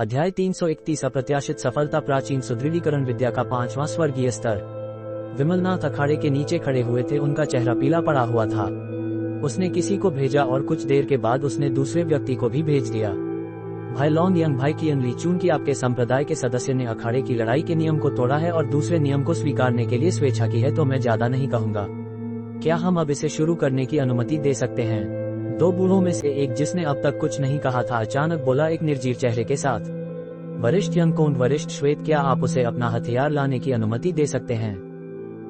अध्याय 331 अप्रत्याशित सफलता। प्राचीन सुदृढ़ीकरण विद्या का 5वां स्वर्गीय स्तर। विमलनाथ अखाड़े के नीचे खड़े हुए थे। उनका चेहरा पीला पड़ा हुआ था। उसने किसी को भेजा और कुछ देर के बाद उसने दूसरे व्यक्ति को भी भेज दिया। भाई लॉन्ग यंग भाई कियन ली चून की आपके संप्रदाय के सदस्य ने अखाड़े की लड़ाई के नियम को तोड़ा है और दूसरे नियम को स्वीकारने के लिए स्वेच्छा की है, तो मैं ज्यादा नहीं कहूंगा। क्या हम अब इसे शुरू करने की अनुमति दे सकते हैं? दो बूढ़ों में से एक, जिसने अब तक कुछ नहीं कहा था, अचानक बोला एक निर्जीव चेहरे के साथ। वरिष्ठ यंगकोंड वरिष्ठ श्वेत, क्या आप उसे अपना हथियार लाने की अनुमति दे सकते हैं?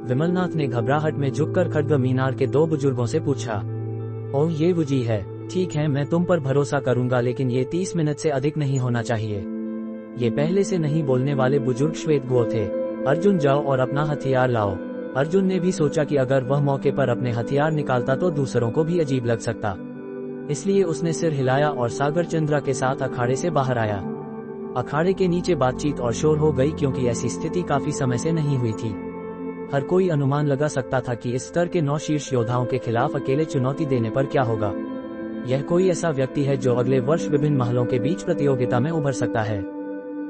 विमलनाथ ने घबराहट में झुककर खड्ग मीनार के दो बुजुर्गों से पूछा। ओह, ये वुजी है। ठीक है, मैं तुम पर भरोसा करूंगा, लेकिन ये 30 मिनट से अधिक नहीं होना चाहिए। ये पहले से नहीं बोलने वाले बुजुर्ग श्वेत गो थे। अर्जुन, जाओ और अपना हथियार लाओ। अर्जुन ने भी सोचा कि अगर वह मौके पर अपने हथियार निकालता तो दूसरों को भी अजीब लग सकता, इसलिए उसने सिर हिलाया और सागर चंद्रा के साथ अखाड़े से बाहर आया। अखाड़े के नीचे बातचीत और शोर हो गई, क्योंकि ऐसी स्थिति काफी समय से नहीं हुई थी। हर कोई अनुमान लगा सकता था कि इस स्तर के 9 शीर्ष योद्धाओं के खिलाफ अकेले चुनौती देने पर क्या होगा। यह कोई ऐसा व्यक्ति है जो अगले वर्ष विभिन्न महलों के बीच प्रतियोगिता में उभर सकता है।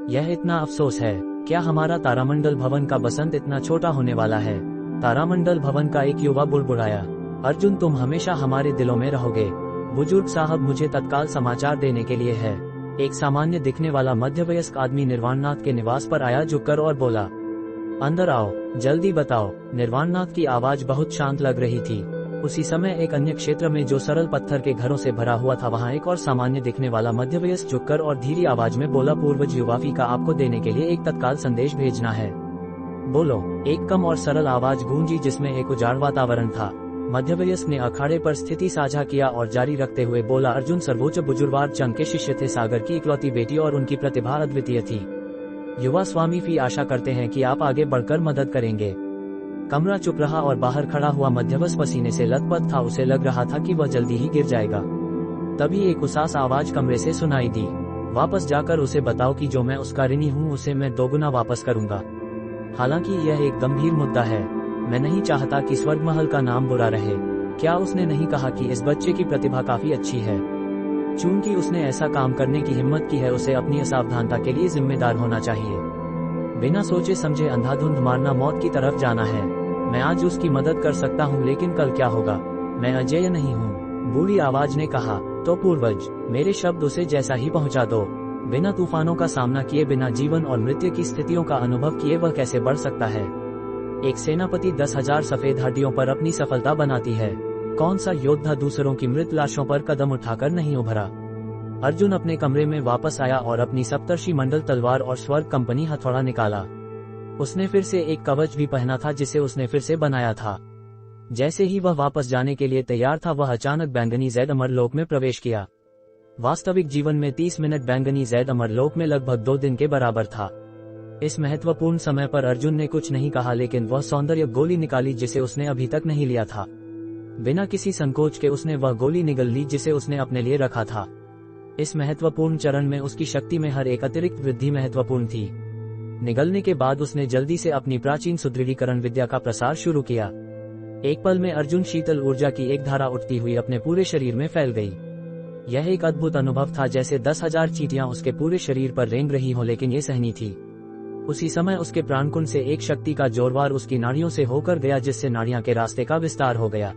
यह इतना अफसोस है। क्या हमारा तारामंडल भवन का बसंत इतना छोटा होने वाला है? तारामंडल भवन का एक युवा बुड़बुड़ाया। अर्जुन, तुम हमेशा हमारे दिलों में रहोगे। बुजुर्ग साहब, मुझे तत्काल समाचार देने के लिए है। एक सामान्य दिखने वाला मध्यवयस्क आदमी निर्वाणनाथ के निवास पर आया, झुककर और बोला, अंदर आओ, जल्दी बताओ। निर्वाणनाथ की आवाज बहुत शांत लग रही थी। उसी समय एक अन्य क्षेत्र में जो सरल पत्थर के घरों से भरा हुआ था, वहाँ एक और सामान्य दिखने वाला मध्यवयस्क झुककर और धीरी आवाज में बोला, पूर्वज युवाफी का आपको देने के लिए एक तत्काल संदेश भेजना है। बोलो। एक कम और सरल आवाज गूंजी, जिसमें एक उजाड़ वातावरण था। मध्यवयस्क ने अखाड़े पर स्थिति साझा किया और जारी रखते हुए बोला, अर्जुन सर्वोच्च बुजुर्गवार चंद के शिष्य थे, सागर की इकलौती बेटी, और उनकी प्रतिभा अद्वितीय थी। युवा स्वामी फी आशा करते हैं कि आप आगे बढ़कर मदद करेंगे। कमरा चुप रहा और बाहर खड़ा हुआ मध्यवयस्क पसीने से लथपथ था। उसे लग रहा था कि वह जल्दी ही गिर जाएगा। तभी एक उसास आवाज कमरे से सुनाई दी, वापस जाकर उसे बताओ कि जो मैं उसका ऋणी हूँ उसे मैं दोगुना वापस करूंगा। हालांकि यह एक गंभीर मुद्दा है। मैं नहीं चाहता कि स्वर्ग महल का नाम बुरा रहे। क्या उसने नहीं कहा कि इस बच्चे की प्रतिभा काफी अच्छी है? चूंकि उसने ऐसा काम करने की हिम्मत की है, उसे अपनी असावधानता के लिए जिम्मेदार होना चाहिए। बिना सोचे समझे अंधाधुंध मारना मौत की तरफ जाना है। मैं आज उसकी मदद कर सकता हूँ, लेकिन कल क्या होगा? मैं अजेय नहीं हूँ, बूढ़ी आवाज ने कहा। तो पूर्वज, मेरे शब्द उसे जैसा ही पहुँचा दो। बिना तूफानों का सामना किए, बिना जीवन और मृत्यु की स्थितियों का अनुभव किए वह कैसे बढ़ सकता है? एक सेनापति 10,000 सफेद हड्डियों पर अपनी सफलता बनाती है। कौन सा योद्धा दूसरों की मृत लाशों पर कदम उठाकर नहीं उभरा? अर्जुन अपने कमरे में वापस आया और अपनी सप्तर्षि मंडल तलवार और स्वर्ग कंपनी हथौड़ा निकाला। उसने फिर से एक कवच भी पहना था, जिसे उसने फिर से बनाया था। जैसे ही वह वापस जाने के लिए तैयार था, वह अचानक बैंगनी जैद अमरलोक में प्रवेश किया। वास्तविक जीवन में 30 मिनट बैंगनी जैद अमरलोक में लगभग 2 दिन के बराबर था। इस महत्वपूर्ण समय पर अर्जुन ने कुछ नहीं कहा, लेकिन वह सौंदर्य गोली निकाली जिसे उसने अभी तक नहीं लिया था। बिना किसी संकोच के उसने वह गोली निगल ली जिसे उसने अपने लिए रखा था। इस महत्वपूर्ण चरण में उसकी शक्ति में हर एक अतिरिक्त वृद्धि महत्वपूर्ण थी। निगलने के बाद उसने जल्दी से अपनी प्राचीन सुदृढ़ीकरण विद्या का प्रसार शुरू किया। एक पल में अर्जुन शीतल ऊर्जा की एक धारा उठती हुई अपने पूरे शरीर में फैल गई। यह एक अद्भुत अनुभव था, जैसे 10,000 चींटियां उसके पूरे शरीर पर रेंग रही हों, लेकिन ये सहनी थी। उसी समय उसके प्राणकुंड से एक शक्ति का जोरवार उसकी नाड़ियों से होकर गया, जिससे नाड़ियां के रास्ते का विस्तार हो गया।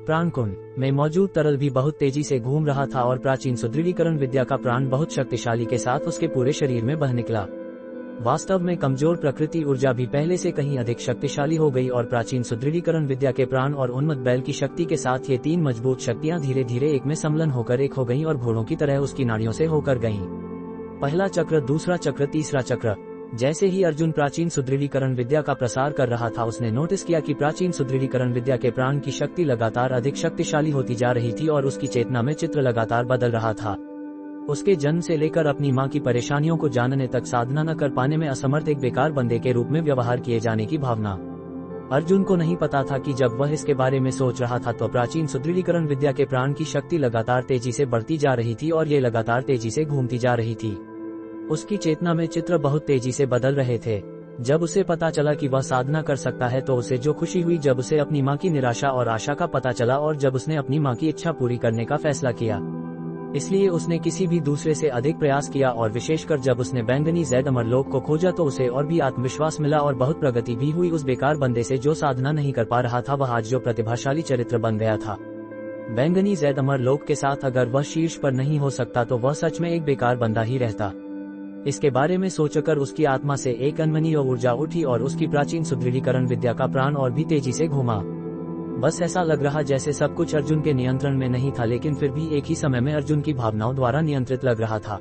प्राणकुंड में मौजूद तरल भी बहुत तेजी से घूम रहा था और प्राचीन सुदृढ़ीकरण विद्या का प्राण बहुत शक्तिशाली के साथ उसके पूरे शरीर में बह निकला। वास्तव में कमजोर प्रकृति ऊर्जा भी पहले से कहीं अधिक शक्तिशाली हो गई और प्राचीन सुदृढ़ीकरण विद्या के प्राण और उन्मत्त बैल की शक्ति के साथ ये 3 मजबूत शक्तियां धीरे धीरे एक में सम्मिलन होकर एक हो गईं और घोड़ों की तरह उसकी नाड़ियों से होकर गईं। पहला चक्र, दूसरा चक्र, तीसरा चक्र। जैसे ही अर्जुन प्राचीन सुदृढ़ीकरण विद्या का प्रसार कर रहा था, उसने नोटिस किया कि प्राचीन सुदृढ़ीकरण विद्या के प्राण की शक्ति लगातार अधिक शक्तिशाली होती जा रही थी और उसकी चेतना में चित्र लगातार बदल रहा था। उसके जन्म से लेकर अपनी मां की परेशानियों को जानने तक, साधना न कर पाने में असमर्थ एक बेकार बंदे के रूप में व्यवहार किए जाने की भावना। अर्जुन को नहीं पता था कि जब वह इसके बारे में सोच रहा था तो प्राचीन सुदृढ़ीकरण विद्या के प्राण की शक्ति लगातार तेजी से बढ़ती जा रही थी और ये लगातार तेजी से घूमती जा रही थी। उसकी चेतना में चित्र बहुत तेजी से बदल रहे थे। जब उसे पता चला कि वह साधना कर सकता है, तो उसे जो खुशी हुई जब उसे अपनी मां की निराशा और आशा का पता चला और जब उसने अपनी मां की इच्छा पूरी करने का फैसला किया। इसलिए उसने किसी भी दूसरे से अधिक प्रयास किया और विशेषकर जब उसने बैंगनी जैद अमरलोक को खोजा तो उसे और भी आत्मविश्वास मिला और बहुत प्रगति भी हुई। उस बेकार बंदे से जो साधना नहीं कर पा रहा था वह आज जो प्रतिभाशाली चरित्र बन गया था। बैंगनी जैद अमरलोक के साथ अगर वह शीर्ष पर नहीं हो सकता तो वह सच में एक बेकार बंदा ही रहता। इसके बारे में सोचकर उसकी आत्मा से एक अनमनी ऊर्जा उठी और उसकी प्राचीन सुदृढ़ीकरण विद्या का प्राण और भी तेजी से घूमा। बस ऐसा लग रहा जैसे सब कुछ अर्जुन के नियंत्रण में नहीं था, लेकिन फिर भी एक ही समय में अर्जुन की भावनाओं द्वारा नियंत्रित लग रहा था।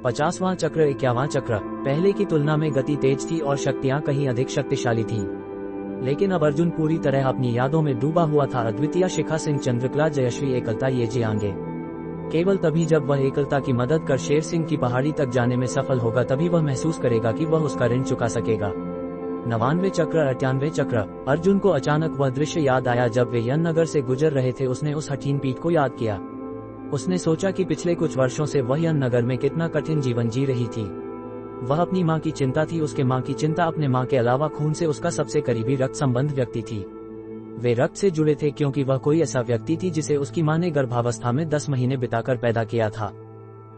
50वां चक्र 51वां चक्र। पहले की तुलना में गति तेज थी और शक्तियां कहीं अधिक शक्तिशाली थीं। लेकिन अब अर्जुन पूरी तरह अपनी यादों में डूबा हुआ था। अद्वितीय शिखा सिंह, चंद्रकला, जयश्री, एकलता, ये जी आंगे। केवल तभी जब वह एकलता की मदद कर शेर सिंह की पहाड़ी तक जाने में सफल होगा तभी वह महसूस करेगा कि वह उसका ऋण चुका सकेगा। 99वें चक्र 98वें चक्र। अर्जुन को अचानक वह दृश्य याद आया जब वे यन्नगर से गुजर रहे थे। उसने उस हठीन पीठ को याद किया। उसने सोचा कि पिछले कुछ वर्षों से वह यन्नगर में कितना कठिन जीवन जी रही थी। वह अपनी मां की चिंता थी, उसके मां की चिंता अपने मां के अलावा खून से उसका सबसे करीबी रक्त संबंध व्यक्ति थी। वे रक्त से जुड़े थे क्योंकि वह कोई ऐसा व्यक्ति थी जिसे उसकी मां ने गर्भावस्था में 10 महीने बिताकर पैदा किया था।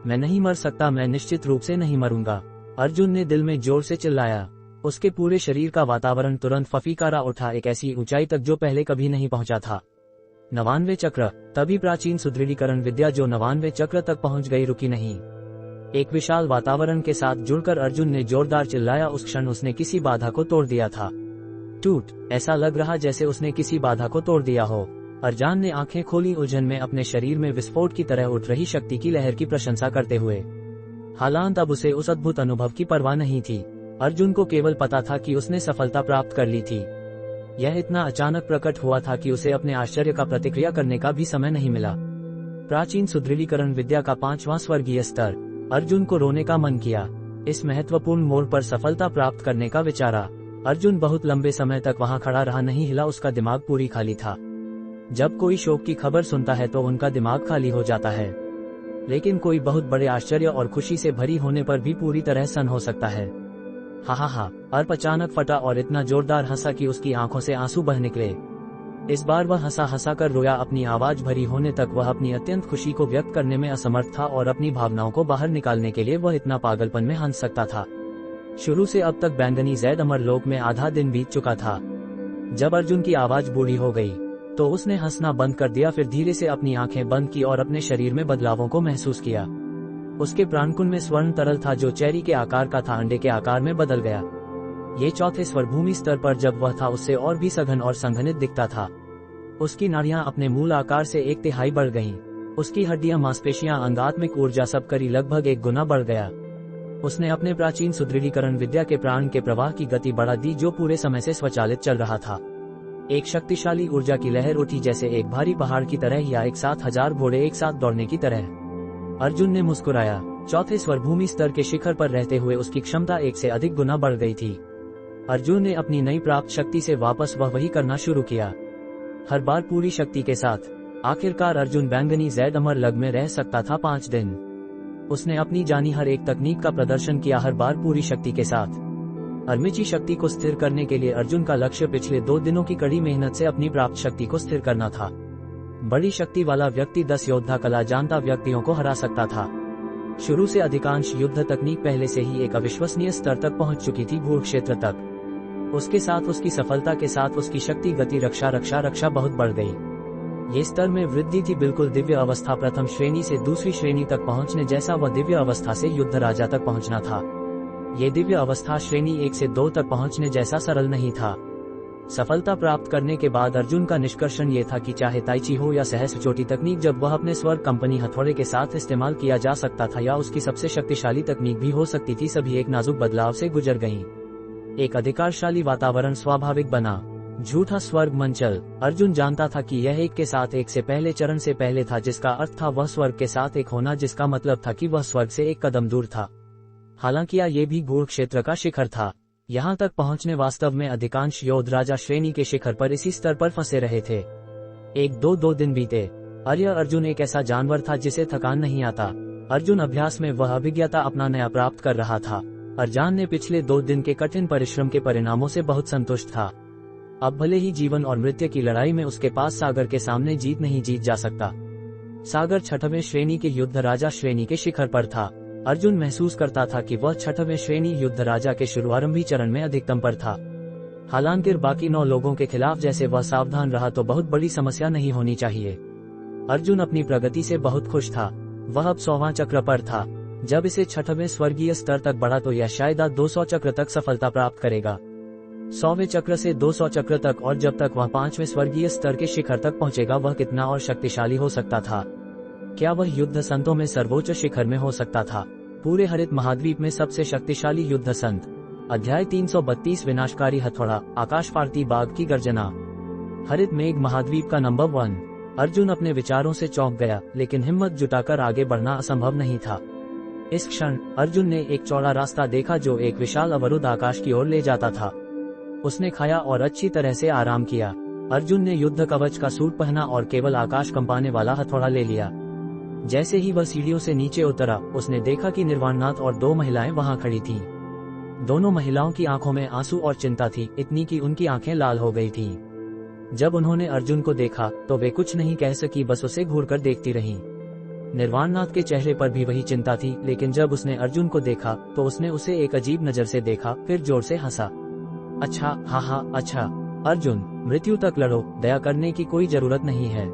मैं नहीं मर सकता, मैं निश्चित रूप से नहीं मरूंगा, अर्जुन ने दिल में जोर से चिल्लाया। उसके पूरे शरीर का वातावरण तुरंत फफीकारा उठा, एक ऐसी ऊंचाई तक जो पहले कभी नहीं पहुंचा था। 99वें चक्र। तभी प्राचीन सुदृढ़ीकरण विद्या जो 99वें चक्र तक पहुंच गई रुकी नहीं। एक विशाल वातावरण के साथ जुड़कर अर्जुन ने जोरदार चिल्लाया। उस क्षण उसने किसी बाधा को तोड़ दिया था। टूट। ऐसा लग रहा जैसे उसने किसी बाधा को तोड़ दिया हो। अर्जुन ने आंखें खोली, उलझन में अपने शरीर में विस्फोट की तरह उठ रही शक्ति की लहर की प्रशंसा करते हुए। हालांकि अब उसे उस अद्भुत अनुभव की परवाह नहीं थी। अर्जुन को केवल पता था कि उसने सफलता प्राप्त कर ली थी। यह इतना अचानक प्रकट हुआ था कि उसे अपने आश्चर्य का प्रतिक्रिया करने का भी समय नहीं मिला। प्राचीन सुदृढ़ीकरण विद्या का 5वां स्वर्गीय स्तर। अर्जुन को रोने का मन किया। इस महत्वपूर्ण मोड़ पर सफलता प्राप्त करने का विचारा। अर्जुन बहुत लंबे समय तक वहां खड़ा रहा, नहीं हिला, उसका दिमाग पूरी खाली था। जब कोई शोक की खबर सुनता है तो उनका दिमाग खाली हो जाता है, लेकिन कोई बहुत बड़े आश्चर्य और खुशी से भरी होने पर भी पूरी तरह सन्न हो सकता है। हा हा हा। अर्प अचानक फटा और इतना जोरदार हंसा कि उसकी आंखों से आंसू बह निकले। इस बार वह हंसा हंसा कर रोया। अपनी आवाज भरी होने तक वह अपनी अत्यंत खुशी को व्यक्त करने में असमर्थ था और अपनी भावनाओं को बाहर निकालने के लिए वह इतना पागलपन में हंस सकता था। शुरू से अब तक बैंगनी जैद अमरलोक में आधा दिन बीत चुका था। जब अर्जुन की आवाज बूढ़ी हो गई तो उसने हंसना बंद कर दिया, फिर धीरे से अपनी आंखें बंद की और अपने शरीर में बदलावों को महसूस किया। उसके प्राणकुंड में स्वर्ण तरल था जो चेरी के आकार का था, अंडे के आकार में बदल गया। ये चौथे स्वरभूमि स्तर पर जब वह था उससे और भी सघन और संघनित दिखता था। उसकी नाड़ियां अपने मूल आकार से 1/3 बढ़ गईं। उसकी हड्डियां, मांसपेशियां, अंगात्मिक ऊर्जा सब करी लगभग 1 गुना बढ़ गया। उसने अपने प्राचीन सुदृढ़ीकरण विद्या के प्राण के प्रवाह की गति बढ़ा दी जो पूरे समय से स्वचालित चल रहा था। एक शक्तिशाली ऊर्जा की लहर उठी, जैसे एक भारी पहाड़ की तरह या एक साथ 1000 घोड़े एक साथ दौड़ने की तरह। अर्जुन ने मुस्कुराया। चौथे स्वरभूमि स्तर के शिखर पर रहते हुए उसकी क्षमता 1 से अधिक गुना बढ़ गई थी। अर्जुन ने अपनी नई प्राप्त शक्ति से वापस वही करना शुरू किया, हर बार पूरी शक्ति के साथ। आखिरकार अर्जुन बैंगनी जैद अमरलोक में रह सकता था 5 दिन। उसने अपनी जानी हर एक तकनीक का प्रदर्शन किया, हर बार पूरी शक्ति के साथ। अरमिची शक्ति को स्थिर करने के लिए अर्जुन का लक्ष्य पिछले 2 दिनों की कड़ी मेहनत से अपनी प्राप्त शक्ति को स्थिर करना था। बड़ी शक्ति वाला व्यक्ति 10 योद्धा कला जानता व्यक्तियों को हरा सकता था। शुरू से अधिकांश युद्ध तकनीक पहले से ही एक अविश्वसनीय स्तर तक पहुंच चुकी थी, भूख क्षेत्र तक। उसके साथ उसकी सफलता के साथ उसकी शक्ति, गति, रक्षा बहुत बढ़ गई। ये स्तर में वृद्धि थी, बिल्कुल दिव्य अवस्था। प्रथम श्रेणी से दूसरी श्रेणी तक पहुंचने जैसा वह दिव्य अवस्था से युद्ध राजा तक पहुंचना था। ये दिव्य अवस्था श्रेणी 1 से 2 तक पहुंचने जैसा सरल नहीं था। सफलता प्राप्त करने के बाद अर्जुन का निष्कर्षण ये था कि चाहे ताइची हो या सहस्त्र चोटी तकनीक, जब वह अपने स्वर्ग कंपनी हथौड़े के साथ इस्तेमाल किया जा सकता था या उसकी सबसे शक्तिशाली तकनीक भी हो सकती थी, सभी एक नाजुक बदलाव से गुजर गईं। एक अधिकारशाली वातावरण स्वाभाविक बना। झूठा स्वर्ग मंचल। अर्जुन जानता था कि यह एक के साथ एक से पहले चरण से पहले था, जिसका अर्थ था वह स्वर्ग के साथ एक होना, जिसका मतलब था कि वह स्वर्ग से एक कदम दूर था। हालांकि ये भी गूढ़ क्षेत्र का शिखर था। यहाँ तक पहुँचने वास्तव में अधिकांश योद्ध राजा श्रेणी के शिखर पर इसी स्तर पर फंसे रहे थे। 1-2 दिन बीते। अर्जुन एक ऐसा जानवर था जिसे थकान नहीं आता। अर्जुन अभ्यास में वह अभिज्ञता अपना नया प्राप्त कर रहा था। अर्जुन ने पिछले 2 दिन के कठिन परिश्रम के परिणामों से बहुत संतुष्ट था। अब भले ही जीवन और मृत्यु की लड़ाई में उसके पास सागर के सामने जीत नहीं जीत जा सकता, सागर छठवें श्रेणी के युद्ध राजा श्रेणी के शिखर पर था। अर्जुन महसूस करता था कि वह छठवें श्रेणी युद्ध राजा के शुरुआरंभी चरण में अधिकतम पर था। हालांकि बाकी 9 लोगों के खिलाफ जैसे वह सावधान रहा तो बहुत बड़ी समस्या नहीं होनी चाहिए। अर्जुन अपनी प्रगति से बहुत खुश था। वह अब 100वां चक्र पर था। जब इसे छठवें स्वर्गीय स्तर तक बढ़ा तो यह शायद 200 चक्र तक सफलता प्राप्त करेगा। 100वें चक्र से 200 चक्र तक, और जब तक वह 5वें स्वर्गीय स्तर के शिखर तक पहुंचेगा वह कितना और शक्तिशाली हो सकता था। क्या वह युद्ध संतों में सर्वोच्च शिखर में हो सकता था? पूरे हरित महाद्वीप में सबसे शक्तिशाली युद्ध संत। अध्याय 332 विनाशकारी हथौड़ा, आकाश फाड़ती बाघ की गर्जना। हरित मेघ महाद्वीप का नंबर 1। अर्जुन अपने विचारों से चौंक गया, लेकिन हिम्मत जुटाकर आगे बढ़ना असंभव नहीं था। इस क्षण अर्जुन ने एक चौड़ा रास्ता देखा जो एक विशाल अवरुद्ध आकाश की ओर ले जाता था। उसने खाया और अच्छी तरह से आराम किया। अर्जुन ने युद्ध कवच का सूट पहना और केवल आकाश कंपाने वाला हथौड़ा ले लिया। जैसे ही वह सीढ़ियों से नीचे उतरा, उसने देखा कि निर्वाणनाथ और 2 महिलाएं वहां खड़ी थीं। दोनों महिलाओं की आंखों में आंसू और चिंता थी, इतनी कि उनकी आंखें लाल हो गई थीं। जब उन्होंने अर्जुन को देखा तो वे कुछ नहीं कह सकी, बस उसे घूरकर देखती रहीं। निर्वाणनाथ के चेहरे पर भी वही चिंता थी, लेकिन जब उसने अर्जुन को देखा तो उसने उसे एक अजीब नजर से देखा, फिर जोर से हंसा। अच्छा, हाँ, अच्छा। अर्जुन, मृत्यु तक लड़ो, दया करने की कोई जरूरत नहीं है।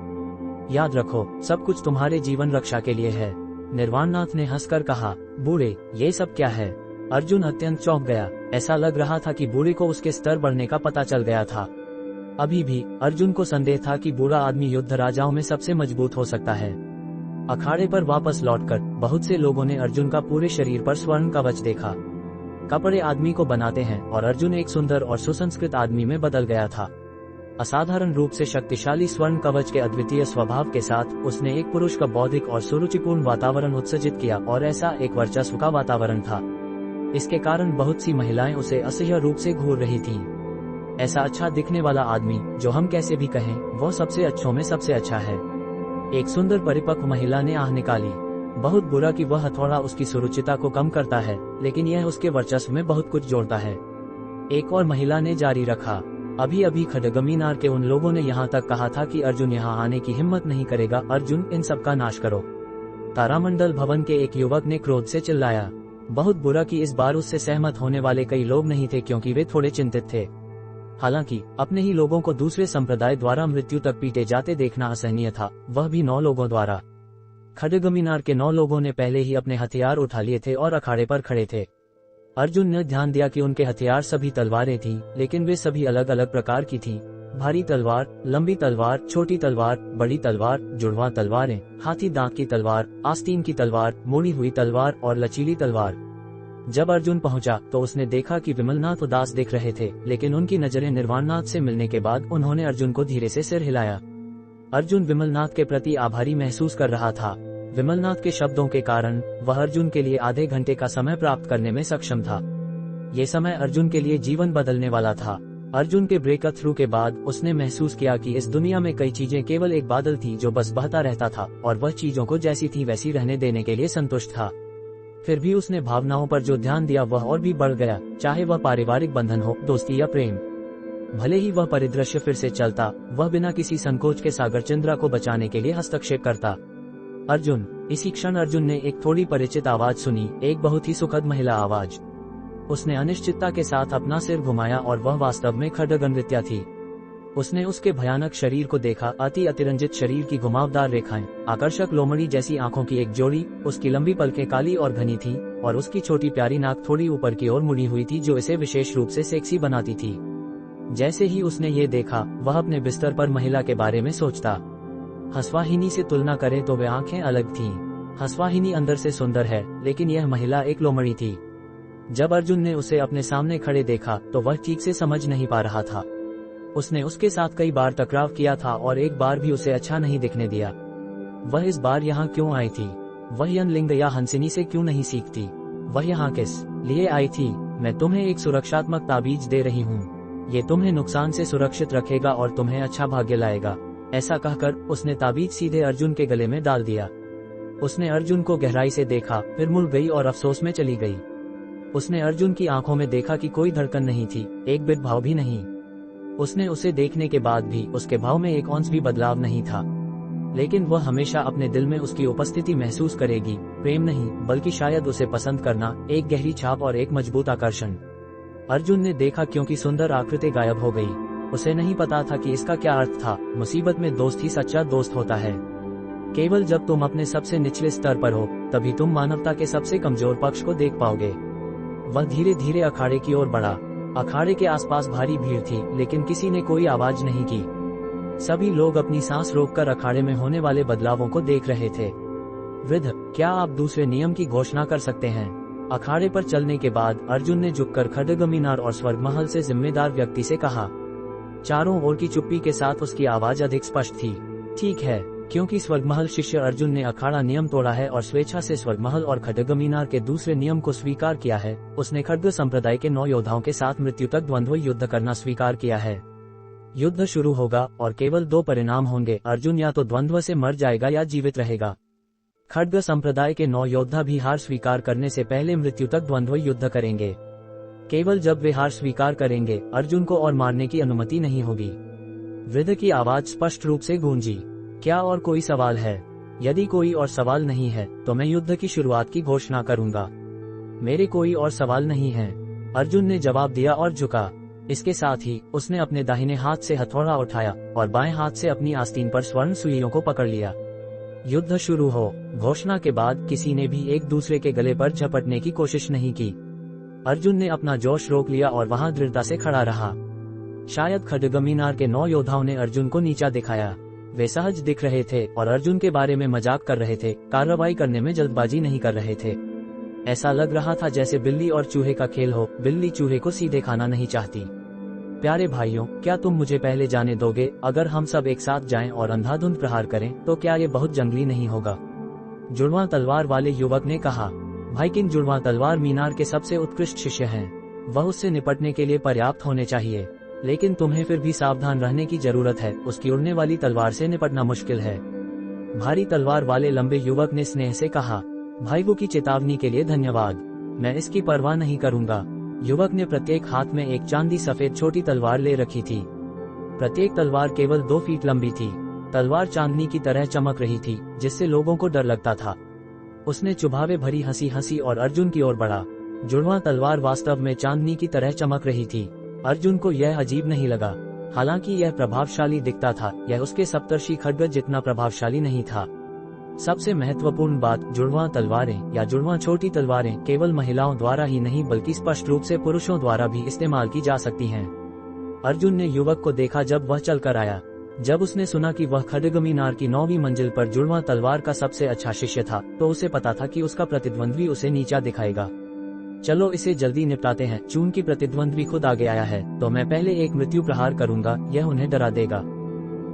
याद रखो, सब कुछ तुम्हारे जीवन रक्षा के लिए है। निर्वाणनाथ ने हंसकर कहा। बूढ़े, ये सब क्या है? अर्जुन अत्यंत चौंक गया। ऐसा लग रहा था कि बूढ़े को उसके स्तर बढ़ने का पता चल गया था। अभी भी अर्जुन को संदेह था कि बूढ़ा आदमी युद्ध राजाओं में सबसे मजबूत हो सकता है। अखाड़े पर वापस लौटकर बहुत से लोगों ने अर्जुन का पूरे शरीर पर स्वर्ण कवच देखा। कपड़े आदमी को बनाते हैं, और अर्जुन एक सुंदर और सुसंस्कृत आदमी में बदल गया था। असाधारण रूप से शक्तिशाली स्वर्ण कवच के अद्वितीय स्वभाव के साथ उसने एक पुरुष का बौद्धिक और सुरुचिपूर्ण वातावरण उत्सर्जित किया, और ऐसा एक वर्चस्व का वातावरण था। इसके कारण बहुत सी महिलाएं उसे असह्य रूप से घूर रही थीं। ऐसा अच्छा दिखने वाला आदमी, जो हम कैसे भी कहें, वो सबसे अच्छों में सबसे अच्छा है। एक सुंदर परिपक्व महिला ने आह निकाली। बहुत बुरा कि वह हथौड़ा उसकी सुरुचिता को कम करता है, लेकिन यह उसके वर्चस्व में बहुत कुछ जोड़ता है। एक और महिला ने जारी रखा। अभी अभी खड्गमीनार के उन लोगों ने यहाँ तक कहा था कि अर्जुन यहाँ आने की हिम्मत नहीं करेगा। अर्जुन, इन सब का नाश करो। तारामंडल भवन के एक युवक ने क्रोध से चिल्लाया। बहुत बुरा कि इस बार उससे सहमत होने वाले कई लोग नहीं थे, क्योंकि वे थोड़े चिंतित थे। हालांकि अपने ही लोगों को दूसरे संप्रदाय द्वारा मृत्यु तक पीटे जाते देखना असहनीय था, वह भी 9 लोगों द्वारा। खड्गमीनार के 9 लोगों ने पहले ही अपने हथियार उठा लिए थे और अखाड़े पर खड़े थे। अर्जुन ने ध्यान दिया कि उनके हथियार सभी तलवारें थीं, लेकिन वे सभी अलग अलग प्रकार की थीं। भारी तलवार, लंबी तलवार, छोटी तलवार, बड़ी तलवार, जुड़वा तलवारें, हाथी दांत की तलवार, आस्तीन की तलवार, मोड़ी हुई तलवार और लचीली तलवार। जब अर्जुन पहुंचा तो उसने देखा कि विमलनाथ उदास दिख रहे थे, लेकिन उनकी नजरें निर्वाणनाथ से मिलने के बाद उन्होंने अर्जुन को धीरे से सिर हिलाया। अर्जुन विमलनाथ के प्रति आभारी महसूस कर रहा था। विमलनाथ के शब्दों के कारण वह अर्जुन के लिए आधे घंटे का समय प्राप्त करने में सक्षम था। ये समय अर्जुन के लिए जीवन बदलने वाला था। अर्जुन के ब्रेक थ्रू के बाद उसने महसूस किया कि इस दुनिया में कई चीजें केवल एक बादल थी जो बस बहता रहता था, और वह चीजों को जैसी थी वैसी रहने देने के लिए संतुष्ट था। फिर भी उसने भावनाओं पर जो ध्यान दिया वह और भी बढ़ गया, चाहे वह पारिवारिक बंधन हो, दोस्ती या प्रेम। भले ही वह परिदृश्य फिर से चलता, वह बिना किसी संकोच के सागर चंद्रा को बचाने के लिए हस्तक्षेप करता। अर्जुन। इसी क्षण अर्जुन ने एक थोड़ी परिचित आवाज सुनी, एक बहुत ही सुखद महिला आवाज। उसने अनिश्चितता के साथ अपना सिर घुमाया और वह वास्तव में खड्गनृत्या थी। उसने उसके भयानक शरीर को देखा, अतिरंजित शरीर की घुमावदार रेखाएं, आकर्षक लोमड़ी जैसी आंखों की एक जोड़ी, उसकी लंबी पलकें काली और घनी थी, और उसकी छोटी प्यारी नाक थोड़ी ऊपर की ओर मुड़ी हुई थी जो इसे विशेष रूप से सेक्सी बनाती थी। जैसे ही उसने ये देखा, वह अपने बिस्तर पर महिला के बारे में सोचता। हंसवाहिनी से तुलना करें तो वे आंखें अलग थीं। हंसवाहिनी अंदर से सुंदर है, लेकिन यह महिला एक लोमड़ी थी। जब अर्जुन ने उसे अपने सामने खड़े देखा तो वह ठीक से समझ नहीं पा रहा था। उसने उसके साथ कई बार टकराव किया था और एक बार भी उसे अच्छा नहीं दिखने दिया। वह इस बार यहाँ क्यों आई थी? वह यनलिंग या हंसिनी से क्यों नहीं सीखती? वह यहाँ किस लिए आई थी? मैं तुम्हें एक सुरक्षात्मक ताबीज दे रही हूँ, ये तुम्हें नुकसान से सुरक्षित रखेगा और तुम्हें अच्छा भाग्य लाएगा। ऐसा कहकर उसने ताबीज सीधे अर्जुन के गले में डाल दिया। उसने अर्जुन को गहराई से देखा, फिर मुड़ गई और अफसोस में चली गई। उसने अर्जुन की आंखों में देखा कि कोई धड़कन नहीं थी, एक बिट भाव भी नहीं। उसने उसे देखने के बाद भी उसके भाव में एक औंस भी बदलाव नहीं था। लेकिन वह हमेशा अपने दिल में उसकी उपस्थिति महसूस करेगी, प्रेम नहीं बल्कि शायद उसे पसंद करना, एक गहरी छाप और एक मजबूत आकर्षण। अर्जुन ने देखा क्योंकि सुंदर आकृति गायब हो गई। उसे नहीं पता था कि इसका क्या अर्थ था। मुसीबत में दोस्त ही सच्चा दोस्त होता है। केवल जब तुम अपने सबसे निचले स्तर पर हो तभी तुम मानवता के सबसे कमजोर पक्ष को देख पाओगे। वह धीरे धीरे अखाड़े की ओर बढ़ा। अखाड़े के आसपास भारी भीड़ थी, लेकिन किसी ने कोई आवाज नहीं की। सभी लोग अपनी सांस रोककर अखाड़े में होने वाले बदलावों को देख रहे थे। वृद्ध, क्या आप दूसरे नियम की घोषणा कर सकते हैं? अखाड़े पर चलने के बाद अर्जुन ने झुककर खड्ग मीनार और स्वर्ग महल से जिम्मेदार व्यक्ति से कहा। चारों ओर की चुप्पी के साथ उसकी आवाज अधिक स्पष्ट थी। ठीक है, क्योंकि स्वर्ग महल शिष्य अर्जुन ने अखाड़ा नियम तोड़ा है और स्वेच्छा से स्वर्ग महल और खड्ग मीनार के दूसरे नियम को स्वीकार किया है। उसने खड्ग संप्रदाय के 9 योद्धाओं के साथ मृत्यु तक द्वंद्व युद्ध करना स्वीकार किया है। युद्ध शुरू होगा और केवल 2 परिणाम होंगे, अर्जुन या तो द्वंद्व से मर जाएगा या जीवित रहेगा। खड्ग संप्रदाय के 9 योद्धा भी हार स्वीकार करने से पहले मृत्यु तक द्वंद्व युद्ध करेंगे। केवल जब वे हार स्वीकार करेंगे अर्जुन को और मारने की अनुमति नहीं होगी। वृद्ध की आवाज स्पष्ट रूप से गूंजी। क्या और कोई सवाल है? यदि कोई और सवाल नहीं है तो मैं युद्ध की शुरुआत की घोषणा करूंगा। मेरे कोई और सवाल नहीं है, अर्जुन ने जवाब दिया और झुका। इसके साथ ही उसने अपने दाहिने हाथ से हथौड़ा उठाया और बाएं हाथ से अपनी आस्तीन पर स्वर्ण सुइयों को पकड़ लिया। युद्ध शुरू हो। घोषणा के बाद किसी ने भी एक दूसरे के गले पर झपटने की कोशिश नहीं की। अर्जुन ने अपना जोश रोक लिया और वहां दृढ़ता से खड़ा रहा। शायद खड्ग मीनार के 9 योद्धाओं ने अर्जुन को नीचा दिखाया। वे सहज दिख रहे थे और अर्जुन के बारे में मजाक कर रहे थे, कार्रवाई करने में जल्दबाजी नहीं कर रहे थे। ऐसा लग रहा था जैसे बिल्ली और चूहे का खेल हो। बिल्ली चूहे को सीधे खाना नहीं चाहती। प्यारे भाइयों, क्या तुम मुझे पहले जाने दोगे? अगर हम सब एक साथ जाएं और अंधाधुंध प्रहार करें तो क्या ये बहुत जंगली नहीं होगा? जुड़वां तलवार वाले युवक ने कहा। भाईकिन जुड़वां तलवार मीनार के सबसे उत्कृष्ट शिष्य हैं। वह उससे निपटने के लिए पर्याप्त होने चाहिए, लेकिन तुम्हें फिर भी सावधान रहने की जरूरत है। उसकी उड़ने वाली तलवार से निपटना मुश्किल है। भारी तलवार वाले लंबे युवक ने स्नेह से कहा। भाईवो की चेतावनी के लिए धन्यवाद, मैं इसकी परवाह नहीं करूंगा। युवक ने प्रत्येक हाथ में एक चांदी सफेद छोटी तलवार ले रखी थी। प्रत्येक तलवार केवल 2 फीट लंबी थी। तलवार चांदनी की तरह चमक रही थी, जिससे लोगों को डर लगता था। उसने चुभावे भरी हंसी हंसी और अर्जुन की ओर बढ़ा। जुड़वां तलवार वास्तव में चांदनी की तरह चमक रही थी। अर्जुन को यह अजीब नहीं लगा। हालांकि यह प्रभावशाली दिखता था, यह उसके सप्तर्षि खड्ग जितना प्रभावशाली नहीं था। सबसे महत्वपूर्ण बात, जुड़वां तलवारें या जुड़वां छोटी तलवारें केवल महिलाओं द्वारा ही नहीं बल्कि स्पष्ट रूप से पुरुषों द्वारा भी इस्तेमाल की जा सकती हैं। अर्जुन ने युवक को देखा जब वह चलकर आया। जब उसने सुना कि वह खड्ग मीनार की 9वीं मंजिल पर जुड़वां तलवार का सबसे अच्छा शिष्य था, तो उसे पता था कि उसका प्रतिद्वंद्वी उसे नीचा दिखाएगा। चलो इसे जल्दी निपटाते हैं। चून की प्रतिद्वंद्वी खुद आगे आया है तो मैं पहले एक मृत्यु प्रहार करूंगा, यह उन्हें डरा देगा।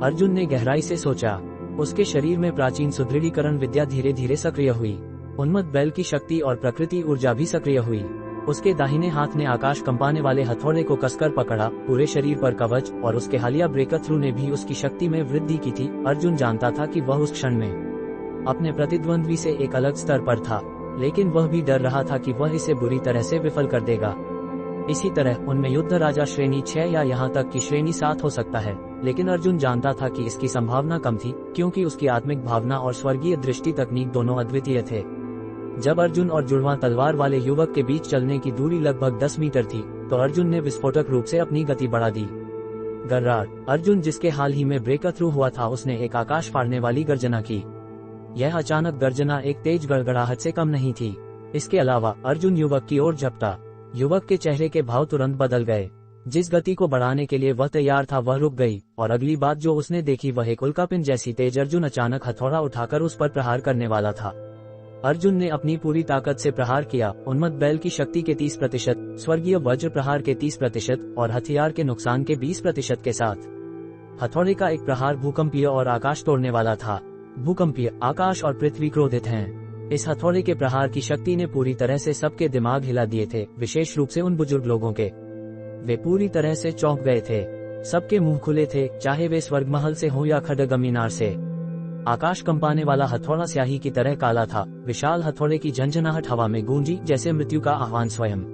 अर्जुन ने गहराई से सोचा। उसके शरीर में प्राचीन सुदृढ़ीकरण विद्या धीरे धीरे सक्रिय हुई। उन्मत्त बैल की शक्ति और प्रकृति ऊर्जा भी सक्रिय हुई। उसके दाहिने हाथ ने आकाश कंपाने वाले हथौड़े को कसकर पकड़ा। पूरे शरीर पर कवच और उसके हालिया ब्रेकथ्रू ने भी उसकी शक्ति में वृद्धि की थी। अर्जुन जानता था कि वह उस क्षण में अपने प्रतिद्वंद्वी से एक अलग स्तर पर था, लेकिन वह भी डर रहा था कि वह इसे बुरी तरह से विफल कर देगा। इसी तरह उनमें युद्ध राजा श्रेणी 6 या यहाँ तक कि श्रेणी 7 हो सकता है, लेकिन अर्जुन जानता था कि इसकी संभावना कम थी, क्योंकि उसकी आत्मिक भावना और स्वर्गीय दृष्टि तकनीक दोनों अद्वितीय थे। जब अर्जुन और जुड़वां तलवार वाले युवक के बीच चलने की दूरी लगभग 10 मीटर थी, तो अर्जुन ने विस्फोटक रूप से अपनी गति बढ़ा दी। गर्रार, अर्जुन जिसके हाल ही में ब्रेकथ्रू हुआ था, उसने एक आकाश फाड़ने वाली गर्जना की। यह अचानक गर्जना एक तेज गड़गड़ाहट से कम नहीं थी। इसके अलावा अर्जुन युवक की ओर झपटा। युवक के चेहरे के भाव तुरंत बदल गए। जिस गति को बढ़ाने के लिए वह तैयार था वह रुक गई, और अगली बात जो उसने देखी वह एक उल्कापिंड जैसी तेज। अर्जुन अचानक हथौड़ा उठाकर उस पर प्रहार करने वाला था। अर्जुन ने अपनी पूरी ताकत से प्रहार किया। उन्मत्त बैल की शक्ति के 30%, स्वर्गीय वज्र प्रहार के 30% और हथियार के नुकसान के 20% के साथ। हथौड़े का एक प्रहार भूकंपीय और आकाश तोड़ने वाला था। भूकंपीय, आकाश और पृथ्वी क्रोधित हैं। इस हथौड़े के प्रहार की शक्ति ने पूरी तरह से सबके दिमाग हिला दिए थे, विशेष रूप से उन बुजुर्ग लोगों के। वे पूरी तरह से चौंक गए थे। सबके मुंह खुले थे, चाहे वे स्वर्ग महल से हो या खड्ग मीनार से। आकाश कंपाने वाला हथौड़ा स्याही की तरह काला था। विशाल हथौड़े की झंझनाहट हवा में गूंजी जैसे मृत्यु का आह्वान स्वयं।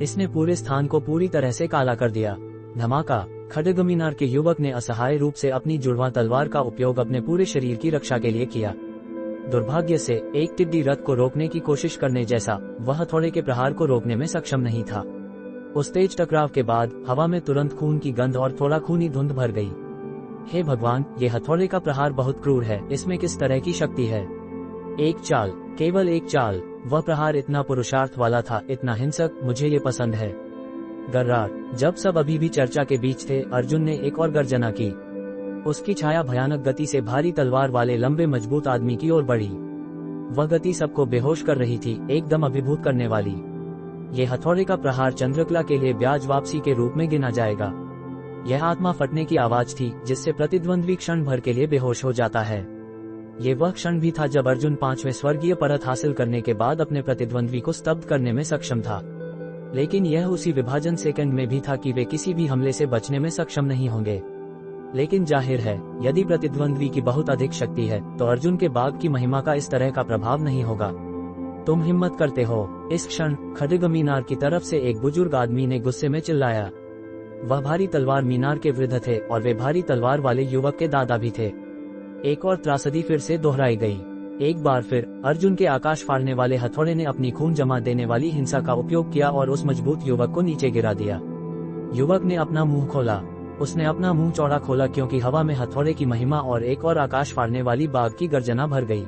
इसने पूरे स्थान को पूरी तरह से काला कर दिया। धमाका, खड्गमीनार के युवक ने असहाय रूप से अपनी जुड़वां तलवार का उपयोग अपने पूरे शरीर की रक्षा के लिए किया। दुर्भाग्य से एक टिड्डी रथ को रोकने की कोशिश करने जैसा वह हथौड़े के प्रहार को रोकने में सक्षम नहीं था। उस तेज टकराव के बाद हवा में तुरंत खून की गंध और थोड़ा खूनी धुंध भर गई। हे भगवान, ये हथौड़े का प्रहार बहुत क्रूर है, इसमें किस तरह की शक्ति है। एक चाल, केवल एक चाल, वह प्रहार इतना पुरुषार्थ वाला था, इतना हिंसक, मुझे ये पसंद है। गर्रार। जब सब अभी भी चर्चा के बीच थे, अर्जुन ने एक और गर्जना की। उसकी छाया भयानक गति से भारी तलवार वाले लंबे मजबूत आदमी की ओर बढ़ी। वह गति सबको बेहोश कर रही थी, एकदम अभिभूत करने वाली। ये हथौड़े का प्रहार चंद्रकला के लिए ब्याज वापसी के रूप में गिना जाएगा। यह आत्मा फटने की आवाज थी जिससे प्रतिद्वंद्वी क्षण भर के लिए बेहोश हो जाता है। ये वह क्षण भी था जब अर्जुन 5वें स्वर्गीय परत हासिल करने के बाद अपने प्रतिद्वंद्वी को स्तब्ध करने में सक्षम था। लेकिन यह उसी विभाजन सेकंड में भी था कि वे किसी भी हमले से बचने में सक्षम नहीं होंगे। लेकिन जाहिर है, यदि प्रतिद्वंद्वी की बहुत अधिक शक्ति है तो अर्जुन के बाघ की महिमा का इस तरह का प्रभाव नहीं होगा। तुम हिम्मत करते हो। इस क्षण खड्गमीनार की तरफ से एक बुजुर्ग आदमी ने गुस्से में चिल्लाया। वह भारी तलवार मीनार के वृद्ध थे और वे भारी तलवार वाले युवक के दादा भी थे। एक और त्रासदी फिर से दोहराई गई। एक बार फिर अर्जुन के आकाश फाड़ने वाले हथौड़े ने अपनी खून जमा देने वाली हिंसा का उपयोग किया और उस मजबूत युवक को नीचे गिरा दिया। युवक ने अपना मुंह खोला। उसने अपना मुंह चौड़ा खोला क्योंकि हवा में हथौड़े की महिमा और एक और आकाश फाड़ने वाली बाघ की गर्जना भर गई।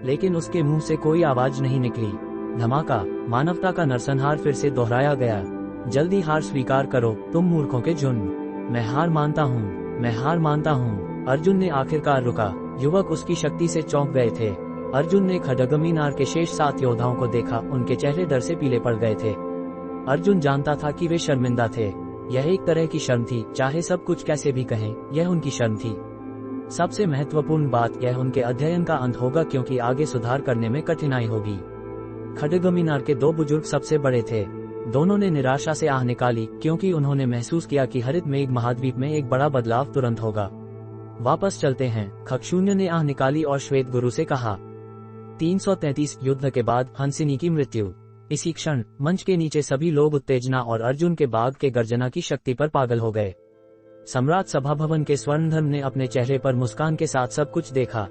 लेकिन उसके मुंह से कोई आवाज नहीं निकली। धमाका। मानवता का नरसंहार फिर से दोहराया गया। जल्दी हार स्वीकार करो, तुम मूर्खों के झुंड। मैं हार मानता हूँ, मैं हार मानता हूँ। अर्जुन ने आखिरकार रुका। युवक उसकी शक्ति से चौंक गए थे। अर्जुन ने खड्गमीनार के शेष 7 योद्धाओं को देखा, उनके चेहरे डर से पीले पड़ गए थे। अर्जुन जानता था कि वे शर्मिंदा थे। यह एक तरह की शर्म थी, चाहे सब कुछ कैसे भी कहें, यह उनकी शर्म थी। सबसे महत्वपूर्ण बात, यह उनके अध्ययन का अंत होगा क्योंकि आगे सुधार करने में कठिनाई होगी। खड्गमीनार के 2 बुजुर्ग सबसे बड़े थे। दोनों ने निराशा से आह निकाली क्योंकि उन्होंने महसूस किया कि हरित मेघ महाद्वीप में एक बड़ा बदलाव तुरंत होगा। वापस चलते हैं, खगशून्य ने आह निकाली और श्वेत गुरु से कहा। 333 युद्ध के बाद हंसिनी की मृत्यु। इसी क्षण मंच के नीचे सभी लोग उत्तेजना और अर्जुन के बाघ के गर्जना की शक्ति पर पागल हो गए। सम्राट सभा भवन के स्वर्णधर्म ने अपने चेहरे पर मुस्कान के साथ सब कुछ देखा।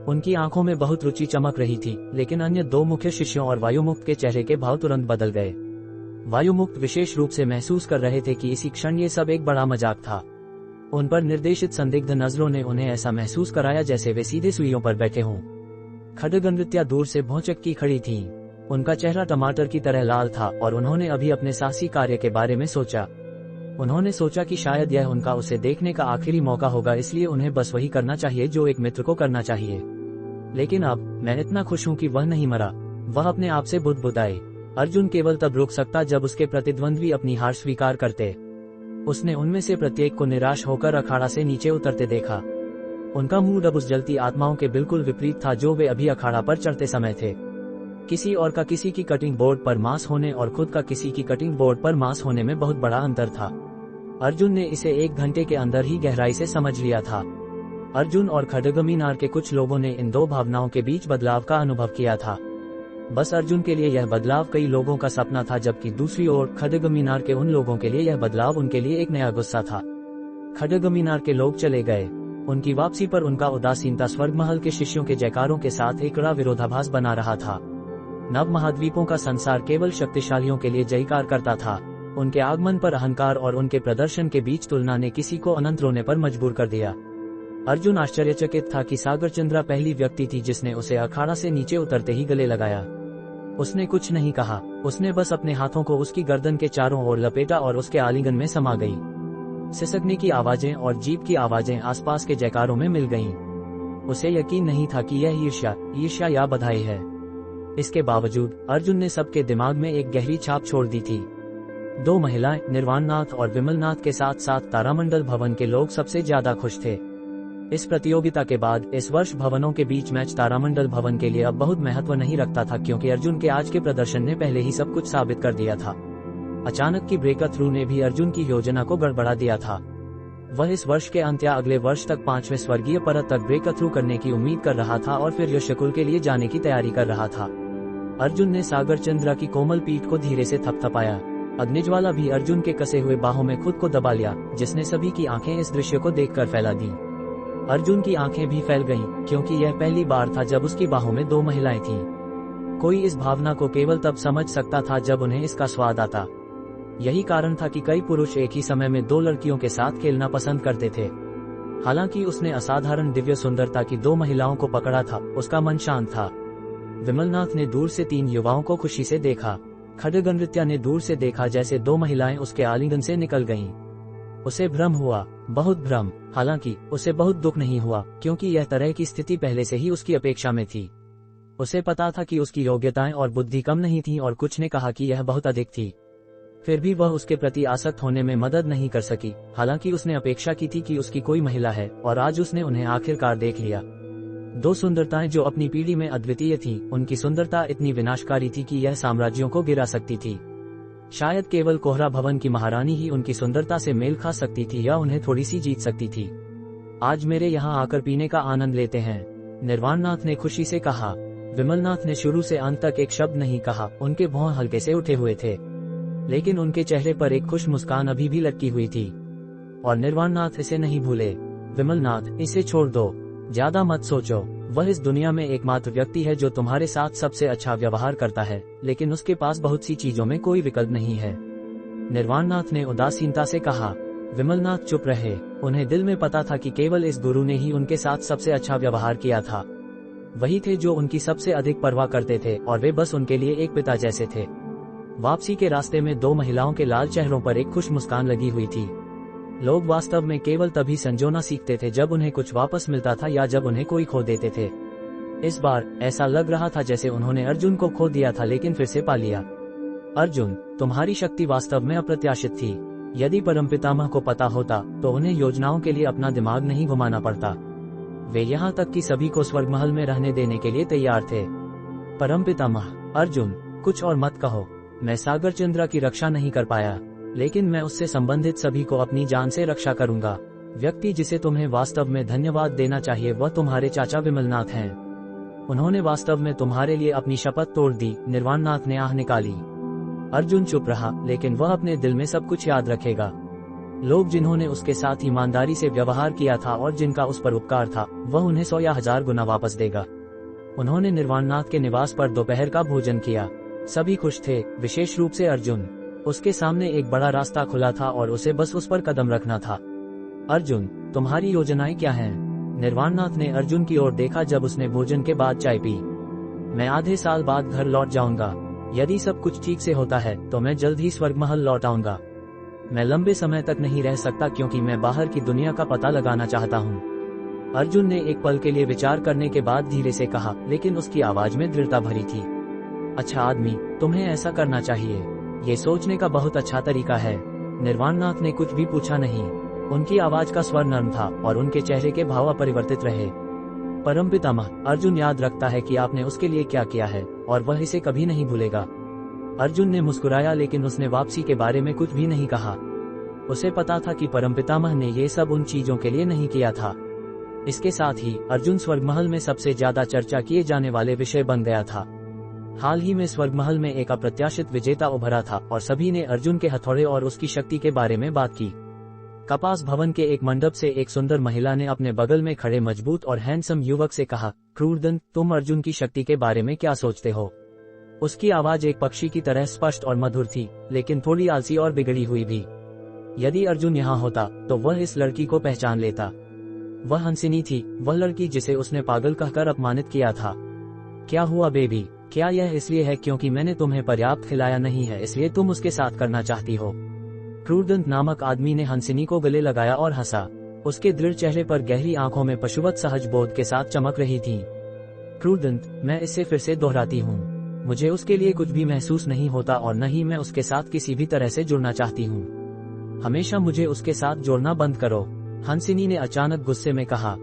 उनकी आंखों में बहुत रुचि चमक रही थी, लेकिन अन्य 2 मुख्य शिष्यों और वायुमुक्त के चेहरे के भाव तुरंत बदल गए। वायुमुक्त विशेष रूप से महसूस कर रहे थे कि इसी क्षण ये सब एक बड़ा मजाक था। उन पर निर्देशित संदिग्ध नजरों ने उन्हें ऐसा महसूस कराया जैसे वे सीधे सुइयों पर बैठे हों। खड्गनृत्या दूर से भौचक्की खड़ी थीं। उनका चेहरा टमाटर की तरह लाल था और उन्होंने अभी अपने साहसी कार्य के बारे में सोचा। उन्होंने सोचा कि शायद यह उनका उसे देखने का आखिरी मौका होगा, इसलिए उन्हें बस वही करना चाहिए जो एक मित्र को करना चाहिए। लेकिन अब मैं इतना खुश हूं कि वह नहीं मरा। वह अपने आप से बुदबुदाए। अर्जुन केवल तब रुक सकता जब उसके प्रतिद्वंद्वी अपनी हार स्वीकार करते। उसने उनमें से प्रत्येक को निराश होकर अखाड़ा से नीचे उतरते देखा। उनका मूड अब उस जलती आत्माओं के बिल्कुल विपरीत था जो वे अभी अखाड़ा पर चढ़ते समय थे। किसी और का किसी की कटिंग बोर्ड पर मांस होने और खुद का किसी की कटिंग बोर्ड पर मांस होने में बहुत बड़ा अंतर था। अर्जुन ने इसे 1 घंटे के अंदर ही गहराई से समझ लिया था। अर्जुन और खड्गमीनार के कुछ लोगों ने इन 2 भावनाओं के बीच बदलाव का अनुभव किया था। बस अर्जुन के लिए यह बदलाव कई लोगों का सपना था, जबकि दूसरी ओर खड्गमीनार के उन लोगों के लिए यह बदलाव उनके लिए एक नया गुस्सा था। खड्गमीनार के लोग चले गए। उनकी वापसी पर उनका उदासीनता स्वर्गमहल के शिष्यों के जयकारों के साथ एक कड़ा विरोधाभास बना रहा था। नव महाद्वीपों का संसार केवल शक्तिशालियों के लिए जयकार करता था। उनके आगमन पर अहंकार और उनके प्रदर्शन के बीच तुलना ने किसी को अनंत रोने पर मजबूर कर दिया। अर्जुन आश्चर्यचकित था कि सागरचंद्रा पहली व्यक्ति थी जिसने उसे अखाड़ा से नीचे उतरते ही गले लगाया। उसने कुछ नहीं कहा, उसने बस अपने हाथों को उसकी गर्दन के चारों ओर लपेटा और उसके आलिंगन में समा गई। सिसकने की आवाजें और जीप की आवाजें आसपास के जयकारों में मिल गईं। उसे यकीन नहीं था कि यह ईर्ष्या या बधाई है। इसके बावजूद अर्जुन ने सबके दिमाग में एक गहरी छाप छोड़ दी थी। 2 महिलाएं, निर्वाणनाथ और विमलनाथ के साथ साथ तारामंडल भवन के लोग सबसे ज्यादा खुश थे। इस प्रतियोगिता के बाद इस वर्ष भवनों के बीच मैच तारामंडल भवन के लिए अब बहुत महत्व नहीं रखता था, क्योंकि अर्जुन के आज के प्रदर्शन ने पहले ही सब कुछ साबित कर दिया था। अचानक की ब्रेक थ्रू ने भी अर्जुन की योजना को गड़बड़ा दिया था। वह इस वर्ष के अंत या अगले वर्ष तक 5वें स्वर्गीय परत तक ब्रेक थ्रू करने की उम्मीद कर रहा था और फिर यशकुल के लिए जाने की तैयारी कर रहा था। अर्जुन ने सागरचंद्रा की कोमल पीठ को धीरे से थपथपाया। अग्निज्वाला भी अर्जुन के कसे हुए बाहों में खुद को दबा लिया, जिसने सभी की आंखें इस दृश्य को देखकर फैला दी। अर्जुन की आंखें भी फैल गईं, क्योंकि यह पहली बार था जब उसकी बाहों में 2 महिलाएं थीं। कोई इस भावना को केवल तब समझ सकता था जब उन्हें इसका स्वाद आता। यही कारण था कि कई पुरुष एक ही समय में 2 लड़कियों के साथ खेलना पसंद करते थे। हालांकि उसने असाधारण दिव्य सुंदरता की 2 महिलाओं को पकड़ा था, उसका मन शांत था। विमलनाथ ने दूर से 3 युवाओं को खुशी से देखा। खड्गनृत्या ने दूर से देखा जैसे 2 महिलाएं उसके आलिंगन से निकल गईं। उसे भ्रम हुआ, बहुत भ्रम। हालांकि उसे बहुत दुख नहीं हुआ, क्योंकि यह तरह की स्थिति पहले से ही उसकी अपेक्षा में थी। उसे पता था कि उसकी योग्यताएं और बुद्धि कम नहीं थी और कुछ ने कहा कि यह बहुत अधिक थी। फिर भी वह उसके प्रति आसक्त होने में मदद नहीं कर सकी। हालांकि उसने अपेक्षा की थी कि उसकी कोई महिला है, और आज उसने उन्हें आखिरकार देख लिया। 2 सुंदरताएं जो अपनी पीढ़ी में अद्वितीय थीं, उनकी सुंदरता इतनी विनाशकारी थी कि यह साम्राज्यों को गिरा सकती थी। शायद केवल कोहरा भवन की महारानी ही उनकी सुंदरता से मेल खा सकती थी या उन्हें थोड़ी सी जीत सकती थी। आज मेरे यहाँ आकर पीने का आनंद लेते हैं, निर्वाणनाथ ने खुशी से कहा। विमलनाथ ने शुरू से अंत तक एक शब्द नहीं कहा। उनके भौं हल्के से उठे हुए थे, लेकिन उनके चेहरे पर एक खुश मुस्कान अभी भी लटकी हुई थी। और निर्वाणनाथ इसे नहीं भूले। विमलनाथ, इसे छोड़ दो, ज्यादा मत सोचो। वह इस दुनिया में एकमात्र व्यक्ति है जो तुम्हारे साथ सबसे अच्छा व्यवहार करता है, लेकिन उसके पास बहुत सी चीजों में कोई विकल्प नहीं है, निर्वाणनाथ ने उदासीनता से कहा। विमलनाथ चुप रहे। उन्हें दिल में पता था कि केवल इस गुरु ने ही उनके साथ सबसे अच्छा व्यवहार किया था। वही थे जो उनकी सबसे अधिक परवाह करते थे, और वे बस उनके लिए एक पिता जैसे थे। वापसी के रास्ते में 2 महिलाओं के लाल चेहरों पर एक खुश मुस्कान लगी हुई थी। लोग वास्तव में केवल तभी संजोना सीखते थे जब उन्हें कुछ वापस मिलता था या जब उन्हें कोई खो देते थे। इस बार ऐसा लग रहा था जैसे उन्होंने अर्जुन को खो दिया था, लेकिन फिर से पा लिया। अर्जुन, तुम्हारी शक्ति वास्तव में अप्रत्याशित थी। यदि परमपितामह को पता होता तो उन्हें योजनाओं के लिए अपना दिमाग नहीं घुमाना पड़ता। वे यहाँ तक कि सभी को स्वर्गमहल में रहने देने के लिए तैयार थे। परमपितामह, अर्जुन, कुछ और मत कहो। मैं सागर चंद्रा की रक्षा नहीं कर पाया, लेकिन मैं उससे संबंधित सभी को अपनी जान से रक्षा करूंगा। व्यक्ति जिसे तुम्हें वास्तव में धन्यवाद देना चाहिए वह तुम्हारे चाचा विमलनाथ हैं। उन्होंने वास्तव में तुम्हारे लिए अपनी शपथ तोड़ दी, निर्वाणनाथ ने आह निकाली। अर्जुन चुप रहा, लेकिन वह अपने दिल में सब कुछ याद रखेगा। लोग जिन्होंने उसके साथ ईमानदारी से व्यवहार किया था और जिनका उस पर उपकार था, वह उन्हें 100 या 1000 गुना वापस देगा। उन्होंने निर्वाणनाथ के निवास पर दोपहर का भोजन किया। सभी खुश थे, विशेष रूप से अर्जुन। उसके सामने एक बड़ा रास्ता खुला था और उसे बस उस पर कदम रखना था। अर्जुन, तुम्हारी योजनाएं क्या हैं? निर्वाणनाथ ने अर्जुन की ओर देखा जब उसने भोजन के बाद चाय पी। मैं आधे साल बाद घर लौट जाऊंगा। यदि सब कुछ ठीक से होता है तो मैं जल्द ही स्वर्गमहल लौट आऊंगा। मैं लंबे समय तक नहीं रह सकता क्योंकि मैं बाहर की दुनिया का पता लगाना चाहता हूँ। अर्जुन ने एक पल के लिए विचार करने के बाद धीरे से कहा, लेकिन उसकी आवाज में दृढ़ता भरी थी। अच्छा आदमी, तुम्हें ऐसा करना चाहिए। ये सोचने का बहुत अच्छा तरीका है। निर्वाणनाथ ने कुछ भी पूछा नहीं। उनकी आवाज का स्वर नर्म था और उनके चेहरे के भाव अपरिवर्तित रहे। परमपितामह, अर्जुन याद रखता है कि आपने उसके लिए क्या किया है और वह इसे कभी नहीं भूलेगा। अर्जुन ने मुस्कुराया, लेकिन उसने वापसी के बारे में कुछ भी नहीं कहा। उसे पता था कि परमपितामह ने ये सब उन चीजों के लिए नहीं किया था। इसके साथ ही अर्जुन स्वर्गमहल में सबसे ज्यादा चर्चा किए जाने वाले विषय बन गया था। हाल ही में स्वर्गमहल में एक अप्रत्याशित विजेता उभरा था और सभी ने अर्जुन के हथौड़े और उसकी शक्ति के बारे में बात की। कपास भवन के एक मंडप से एक सुंदर महिला ने अपने बगल में खड़े मजबूत और हैंडसम युवक से कहा, क्रूरदंत, तुम अर्जुन की शक्ति के बारे में क्या सोचते हो? उसकी आवाज एक पक्षी की तरह स्पष्ट और मधुर थी, लेकिन थोड़ी आलसी और बिगड़ी हुई भी। यदि अर्जुन यहाँ होता तो वह इस लड़की को पहचान लेता। वह हंसिनी थी, वह लड़की जिसे उसने पागल कहकर अपमानित किया था। क्या हुआ बेबी? क्या यह इसलिए है क्योंकि मैंने तुम्हें पर्याप्त खिलाया नहीं है इसलिए तुम उसके साथ करना चाहती हो? क्रूरदंत नामक आदमी ने हंसिनी को गले लगाया और हंसा। उसके दृढ़ चेहरे पर गहरी आंखों में पशुवत सहज बोध के साथ चमक रही थी। क्रूरदंत, मैं इसे फिर से दोहराती हूँ, मुझे उसके लिए कुछ भी महसूस नहीं होता और न ही मैं उसके साथ किसी भी तरह से जुड़ना चाहती हूँ। हमेशा मुझे उसके साथ जोड़ना बंद करो। हंसिनी ने अचानक गुस्से में कहा,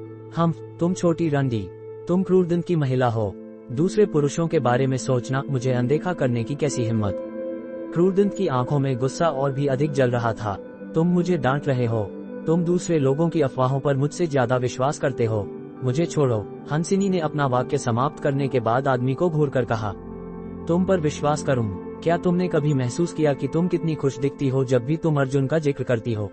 तुम छोटी रंडी, तुम क्रूरदंत की महिला हो। दूसरे पुरुषों के बारे में सोचना, मुझे अनदेखा करने की कैसी हिम्मत? क्रूरदंत की आंखों में गुस्सा और भी अधिक जल रहा था। तुम मुझे डांट रहे हो। तुम दूसरे लोगों की अफवाहों पर मुझसे ज्यादा विश्वास करते हो। मुझे छोड़ो। हंसिनी ने अपना वाक्य समाप्त करने के बाद आदमी को घूरकर कहा, तुम पर विश्वास करूं? क्या तुमने कभी महसूस किया कि तुम कितनी खुश दिखती हो जब भी तुम अर्जुन का जिक्र करती हो?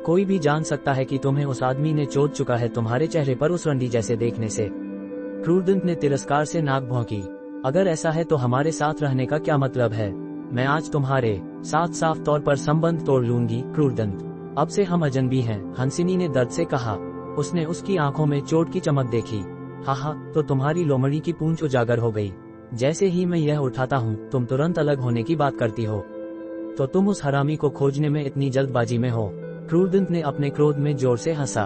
कोई भी जान सकता है कि तुम्हें उस आदमी ने चोट चुका है तुम्हारे चेहरे पर उस रंडी जैसे देखने से। क्रूरदंत ने तिरस्कार से नाक भौंकी। अगर ऐसा है तो हमारे साथ रहने का क्या मतलब है? मैं आज तुम्हारे साथ साफ तौर पर संबंध तोड़ लूंगी क्रूरदंत। अब से हम अजनबी हैं, हंसिनी ने दर्द से कहा। उसने उसकी आंखों में चोट की चमक देखी। हा, तो तुम्हारी लोमड़ी की पूंछ उजागर हो गई। जैसे ही मैं यह उठाता हूँ तुम तुरंत अलग होने की बात करती हो। तो तुम उस हरामी को खोजने में इतनी जल्दबाजी में हो? क्रूरदंत ने अपने क्रोध में जोर से हंसा।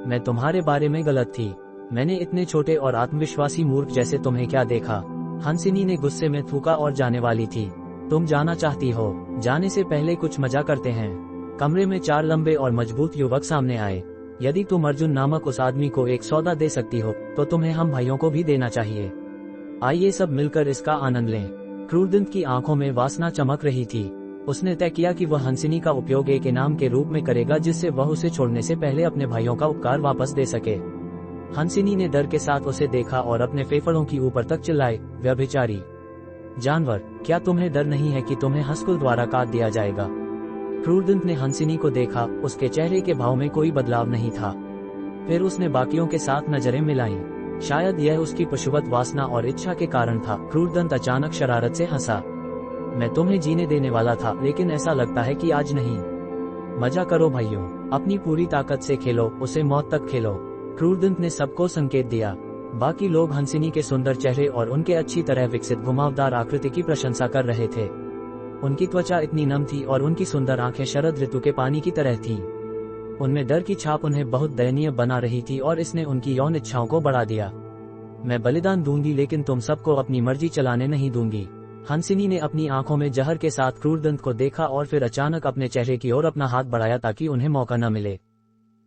मैं तुम्हारे बारे में गलत थी। मैंने इतने छोटे और आत्मविश्वासी मूर्ख जैसे तुम्हें क्या देखा? हंसिनी ने गुस्से में थूका और जाने वाली थी। तुम जाना चाहती हो? जाने से पहले कुछ मजा करते हैं। कमरे में 4 लंबे और मजबूत युवक सामने आए। यदि तुम अर्जुन नामक उस आदमी को एक सौदा दे सकती हो तो तुम्हें हम भाइयों को भी देना चाहिए। आइए सब मिलकर इसका आनंद लें। क्रूरदंत की आंखों में वासना चमक रही थी। उसने तय किया कि वह हंसिनी का उपयोग एक इनाम के रूप में करेगा जिससे वह उसे छोड़ने से पहले अपने भाइयों का उपकार वापस दे सके। हंसिनी ने डर के साथ उसे देखा और अपने फेफड़ों की ऊपर तक चिल्लाए, व्यभिचारी जानवर, क्या तुम्हें डर नहीं है कि तुम्हें हंसकुल द्वारा काट दिया जाएगा? क्रूरदंत ने हंसिनी को देखा। उसके चेहरे के भाव में कोई बदलाव नहीं था। फिर उसने बाकियों के साथ नजरें मिलाईं। शायद यह उसकी पशुवत वासना और इच्छा के कारण था। क्रूरदंत अचानक शरारत से हंसा। मैं तुम्हें जीने देने वाला था, लेकिन ऐसा लगता है कि आज नहीं। मजा करो भाइयों, अपनी पूरी ताकत से खेलो, उसे मौत तक खेलो। क्रूरदंत ने सबको संकेत दिया। बाकी लोग हंसिनी के सुंदर चेहरे और उनके अच्छी तरह विकसित घुमावदार आकृति की प्रशंसा कर रहे थे। उनकी त्वचा इतनी नम थी और उनकी सुंदर आंखें शरद ऋतु के पानी की तरह थीं। उनमें डर की छाप उन्हें बहुत दयनीय बना रही थी और इसने उनकी यौन इच्छाओं को बढ़ा दिया। मैं बलिदान दूंगी लेकिन तुम सबको अपनी मर्जी चलाने नहीं दूंगी। हंसिनी ने अपनी आंखों में जहर के साथ क्रूरदंत को देखा और फिर अचानक अपने चेहरे की ओर अपना हाथ बढ़ाया ताकि उन्हें मौका न मिले।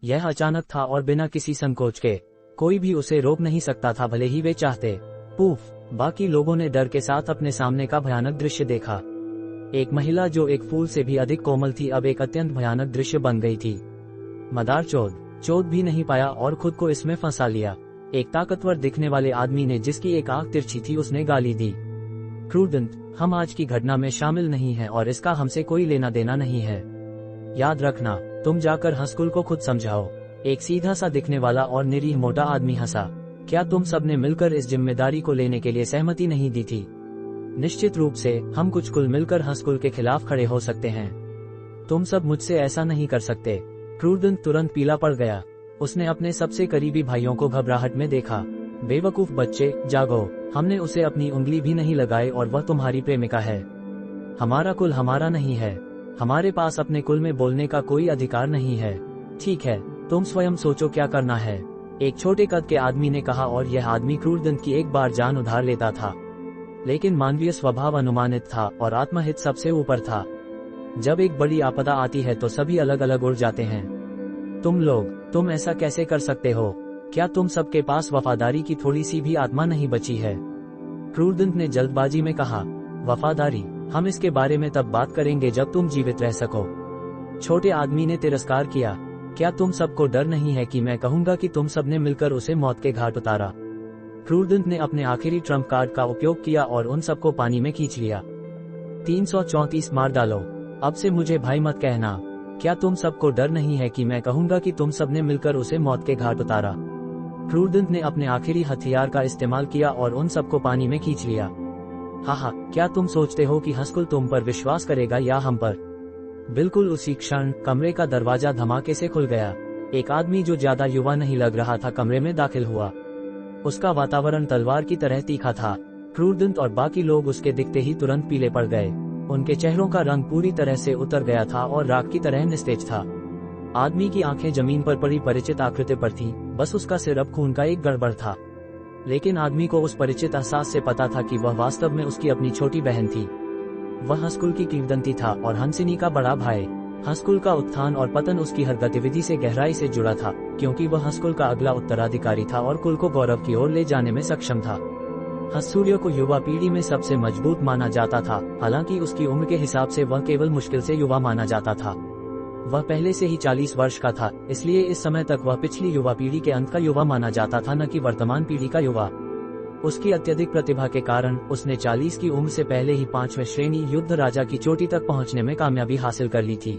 यह अचानक था और बिना किसी संकोच के। कोई भी उसे रोक नहीं सकता था, भले ही वे चाहते। पूफ! बाकी लोगों ने डर के साथ अपने सामने का भयानक दृश्य देखा। एक महिला जो एक फूल से भी अधिक कोमल थी अब एक अत्यंत भयानक दृश्य बन गई थी। मदार चोद भी नहीं पाया और खुद को इसमें फंसा लिया। एक ताकतवर दिखने वाले आदमी ने, जिसकी एक आंख तिरछी थी, उसने गाली दी। क्रूरदंत, हम आज की घटना में शामिल नहीं हैं और इसका हमसे कोई लेना देना नहीं है। याद रखना, तुम जाकर हंसकुल को खुद समझाओ। एक सीधा सा दिखने वाला और निरीह मोटा आदमी हंसा। क्या तुम सबने मिलकर इस जिम्मेदारी को लेने के लिए सहमति नहीं दी थी? निश्चित रूप से, हम कुछ कुल मिलकर हंसकुल के खिलाफ खड़े हो सकते हैं। तुम सब मुझसे ऐसा नहीं कर सकते। क्रूरदंत तुरंत पीला पड़ गया। उसने अपने सबसे करीबी भाइयों को घबराहट में देखा। बेवकूफ बच्चे, जागो। हमने उसे अपनी उंगली भी नहीं लगाई और वह तुम्हारी प्रेमिका है। हमारा कुल हमारा नहीं है। हमारे पास अपने कुल में बोलने का कोई अधिकार नहीं है। ठीक है, तुम स्वयं सोचो क्या करना है, एक छोटे कद के आदमी ने कहा। और यह आदमी क्रूरदंत की एक बार जान उधार लेता था, लेकिन मानवीय स्वभाव अनुमानित था और आत्महित सबसे ऊपर था। जब एक बड़ी आपदा आती है तो सभी अलग अलग उड़ जाते हैं। तुम ऐसा कैसे कर सकते हो? क्या तुम सबके पास वफादारी की थोड़ी सी भी आत्मा नहीं बची है? क्रूरदंत ने जल्दबाजी में कहा। वफादारी? हम इसके बारे में तब बात करेंगे जब तुम जीवित रह सको। छोटे आदमी ने तिरस्कार किया। क्या तुम सबको डर नहीं है कि मैं कहूंगा कि तुम सबने मिलकर उसे मौत के घाट उतारा? क्रूरदंत ने अपने आखिरी ट्रम्प कार्ड का उपयोग किया और उन सबको पानी में खींच लिया। 334 मार डालो। अब से मुझे भाई मत कहना। क्या तुम सबको डर नहीं है कि मैं कहूंगा कि तुम सबने मिलकर उसे मौत के घाट उतारा? क्रूरदंत ने अपने आखिरी हथियार का इस्तेमाल किया और उन सबको पानी में खींच लिया। हा, क्या तुम सोचते हो कि हंसकुल तुम पर विश्वास करेगा या हम पर? बिल्कुल उसी क्षण कमरे का दरवाजा धमाके से खुल गया। एक आदमी जो ज्यादा युवा नहीं लग रहा था कमरे में दाखिल हुआ। उसका वातावरण तलवार की तरह तीखा था। क्रूरदंत और बाकी लोग उसके दिखते ही तुरंत पीले पड़ गए। उनके चेहरों का रंग पूरी तरह से उतर गया था और राख की तरह निस्तेज था। आदमी की आंखें जमीन पर पड़ी परिचित आकृति पर थीं, बस उसका सिर अब खून का एक गड़बड़ था। लेकिन आदमी को उस परिचित एहसास से पता था कि वह वास्तव में उसकी अपनी छोटी बहन थी। वह हंसकुल की किंवदंती था और हंसिनी का बड़ा भाई। हंसकुल का उत्थान और पतन उसकी हर गतिविधि से गहराई से जुड़ा था, क्योंकि वह हंसकुल का अगला उत्तराधिकारी था और कुल को गौरव की ओर ले जाने में सक्षम था। हंसूर्य को युवा पीढ़ी में सबसे मजबूत माना जाता था, हालांकि उसकी उम्र के हिसाब से वह केवल मुश्किल से युवा माना जाता था। वह पहले से ही 40 वर्ष का था, इसलिए इस समय तक वह पिछली युवा पीढ़ी के अंत का युवा माना जाता था, न कि वर्तमान पीढ़ी का युवा। उसकी अत्यधिक प्रतिभा के कारण उसने 40 की उम्र से पहले ही 5वें श्रेणी युद्ध राजा की चोटी तक पहुंचने में कामयाबी हासिल कर ली थी।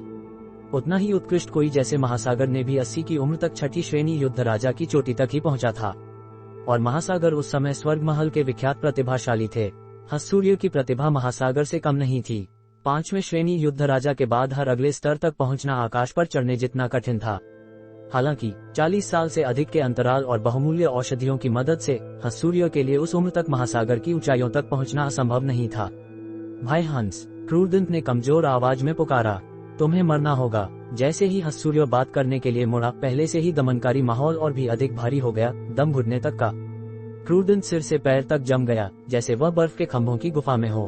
उतना ही उत्कृष्ट कोई जैसे महासागर ने भी 80 की उम्र तक 6ठी श्रेणी युद्ध राजा की चोटी तक ही पहुंचा था। और महासागर उस समय स्वर्ग महल के विख्यात प्रतिभाशाली थे। हसूर्य की प्रतिभा महासागर से कम नहीं थी। 5वें श्रेणी युद्ध राजा के बाद हर अगले स्तर तक पहुंचना आकाश पर चढ़ने जितना कठिन था। हालांकि 40 साल से अधिक के अंतराल और बहुमूल्य औषधियों की मदद से हसूर्य के लिए उस उम्र तक महासागर की ऊंचाइयों तक पहुंचना असंभव नहीं था। भाई हंस, क्रूरदंत ने कमजोर आवाज में पुकारा, तुम्हें मरना होगा। जैसे ही हसूर्य बात करने के लिए मुड़ा, पहले से ही दमनकारी माहौल और भी अधिक भारी हो गया, दम घुटने तक का। क्रूरदंत सिर से पैर तक जम गया, जैसे वह बर्फ के खंभों की गुफा में हो।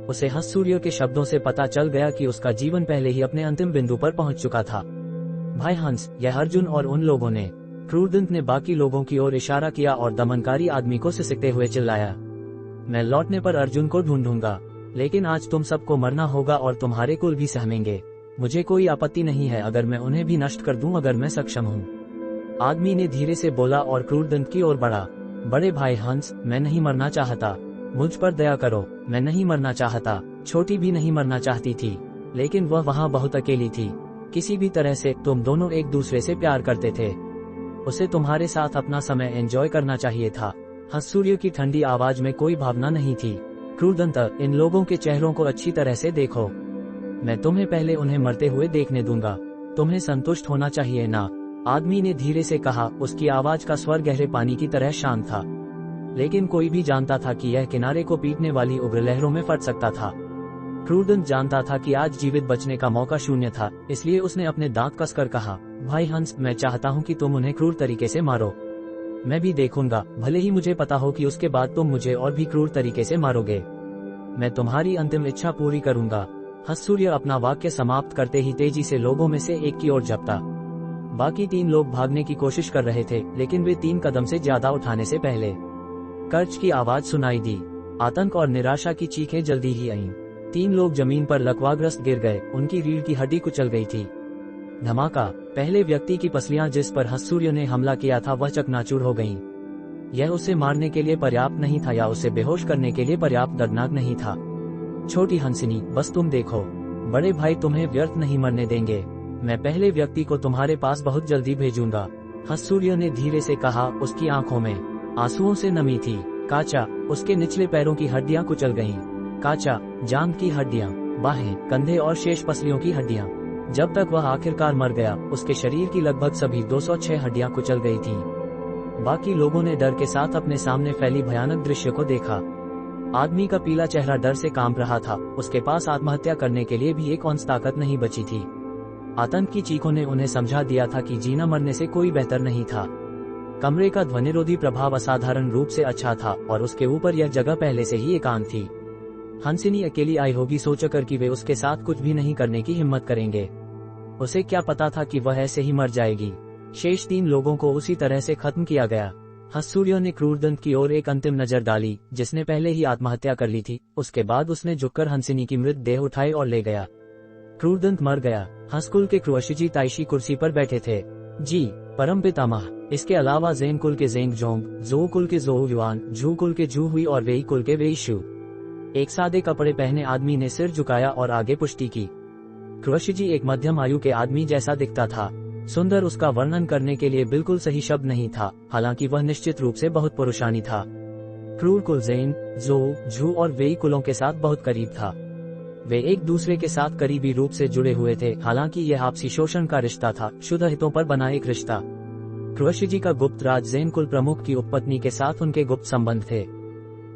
उसे हसूर्य के शब्दों से पता चल गया कि उसका जीवन पहले ही अपने अंतिम बिंदु पर पहुंच चुका था। भाई हंस, यह अर्जुन और उन लोगों ने। क्रूरदंत ने बाकी लोगों की ओर इशारा किया और दमनकारी आदमी को सिसकते हुए चिल्लाया, मैं लौटने पर अर्जुन को ढूंढूंगा, लेकिन आज तुम सबको मरना होगा और तुम्हारे कुल भी सहमेंगे। मुझे कोई आपत्ति नहीं है अगर मैं उन्हें भी नष्ट कर दूं, अगर मैं सक्षम हूँ। आदमी ने धीरे से बोला और क्रूरदंत की ओर बढ़ा। बड़े भाई हंस, मैं नहीं मरना चाहता, मुझ पर दया करो। मैं नहीं मरना चाहता। छोटी भी नहीं मरना चाहती थी, लेकिन वह वहाँ बहुत अकेली थी। किसी भी तरह से तुम दोनों एक दूसरे से प्यार करते थे। उसे तुम्हारे साथ अपना समय एंजॉय करना चाहिए था। हसूर्य की ठंडी आवाज में कोई भावना नहीं थी। क्रूरदंत, इन लोगों के चेहरों को अच्छी तरह से देखो। मैं तुम्हें पहले उन्हें मरते हुए देखने दूंगा। तुम्हें संतुष्ट होना चाहिए ना? आदमी ने धीरे से कहा। उसकी आवाज का स्वर गहरे पानी की तरह शांत था, लेकिन कोई भी जानता था कि यह किनारे को पीटने वाली उग्र लहरों में फट सकता था। क्रूरदंत जानता था कि आज जीवित बचने का मौका शून्य था, इसलिए उसने अपने दांत कसकर कहा, भाई हंस, मैं चाहता हूं कि तुम उन्हें क्रूर तरीके से मारो। मैं भी देखूंगा, भले ही मुझे पता हो कि उसके बाद तुम मुझे और भी क्रूर तरीके से मारोगे। मैं तुम्हारी अंतिम इच्छा पूरी करूंगा। हसूर्य अपना वाक्य समाप्त करते ही तेजी से लोगों में से एक की ओर झपटा। बाकी 3 लोग भागने की कोशिश कर रहे थे, लेकिन वे 3 कदम से ज्यादा उठाने से पहले कर्ज की आवाज सुनाई दी। आतंक और निराशा की चीखें जल्दी ही आईं। 3 लोग जमीन पर लकवाग्रस्त गिर गए, उनकी रीढ़ की हड्डी कुचल गई थी। धमाका। पहले व्यक्ति की पसलियां जिस पर हसूर्य ने हमला किया था वह चकनाचूर हो गईं। यह उसे मारने के लिए पर्याप्त नहीं था या उसे बेहोश करने के लिए पर्याप्त दर्दनाक नहीं था। छोटी हंसिनी, बस तुम देखो, बड़े भाई तुम्हें व्यर्थ नहीं मरने देंगे। मैं पहले व्यक्ति को तुम्हारे पास बहुत जल्दी भेजूंगा। हसूर्य ने धीरे से कहा। उसकी आंखों में आंसुओं से नमी थी। काचा, उसके निचले पैरों की हड्डियां कुचल गईं। काचा, जांघ की हड्डियां, बाहें, कंधे और शेष पसलियों की हड्डियां। जब तक वह आखिरकार मर गया, उसके शरीर की लगभग सभी 206 हड्डियां कुचल गई थीं। बाकी लोगों ने डर के साथ अपने सामने फैली भयानक दृश्य को देखा। आदमी का पीला चेहरा डर से कांप रहा था। उसके पास आत्महत्या करने के लिए भी एक औंस ताकत नहीं बची थी। आतंक की चीखों ने उन्हें समझा दिया था कि जीना मरने से कोई बेहतर नहीं था। कमरे का ध्वनिरोधी प्रभाव असाधारण रूप से अच्छा था और उसके ऊपर यह जगह पहले से ही एकांत थी। हंसिनी अकेली आई होगी सोचकर कि वे उसके साथ कुछ भी नहीं करने की हिम्मत करेंगे। उसे क्या पता था कि वह ऐसे ही मर जाएगी। शेष 3 लोगों को उसी तरह से खत्म किया गया। हसूर्य ने क्रूरदंत की ओर एक अंतिम नजर डाली, जिसने पहले ही आत्महत्या कर ली थी। उसके बाद उसने झुककर हंसिनी की मृत देह उठाई और ले गया। क्रूरदंत मर गया। हंसकुल के क्रुअशिजी ताइशी कुर्सी पर बैठे थे। जी, परम पितामह। इसके अलावा ज़ेन कुल के ज़ेंग जोंग, जो कुल के जो युआन, झू कुल के झू हुई और वेई कुल के वेई शू। एक सादे कपड़े पहने आदमी ने सिर झुकाया और आगे पुष्टि की। क्रुअशिजी एक मध्यम आयु के आदमी जैसा दिखता था। सुंदर उसका वर्णन करने के लिए बिल्कुल सही शब्द नहीं था, हालांकि वह निश्चित रूप से बहुत पुरुषानी था। क्रूर कुल ज़ेन, जो, झू और वेई कुलों के साथ बहुत करीब था। वे एक दूसरे के साथ करीबी रूप से जुड़े हुए थे, हालांकि यह आपसी शोषण का रिश्ता था, शुद्ध हितों पर बना एक रिश्ता। क्रुअशिजी का गुप्त राज ज़ेन कुल प्रमुख की उपपत्नी के साथ उनके गुप्त संबंध थे।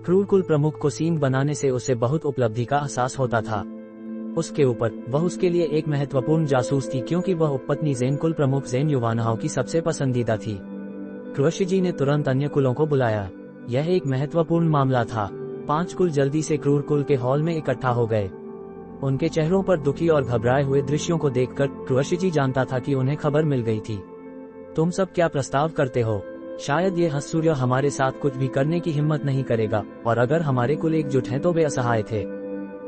क्रूर कुल प्रमुख को सींग बनाने से उसे बहुत उपलब्धि का एहसास होता था। उसके ऊपर वह उसके लिए एक महत्वपूर्ण जासूस थी, क्योंकि वह उपपत्नी ज़ेन कुल प्रमुख ज़ेन युवानहाओं की सबसे पसंदीदा थी। क्रुअशिजी ने तुरंत अन्य कुलों को बुलाया। यह एक महत्वपूर्ण मामला था। 5 कुल जल्दी से क्रूर कुल के हॉल में इकट्ठा हो गए। उनके चेहरों पर दुखी और घबराए हुए दृश्यों को देखकर क्रुअशिजी जानता था कि उन्हें खबर मिल गई थी। तुम सब क्या प्रस्ताव करते हो? शायद ये हसूर्य हमारे साथ कुछ भी करने की हिम्मत नहीं करेगा, और अगर हमारे कुल एकजुट हैं तो वे असहाय थे।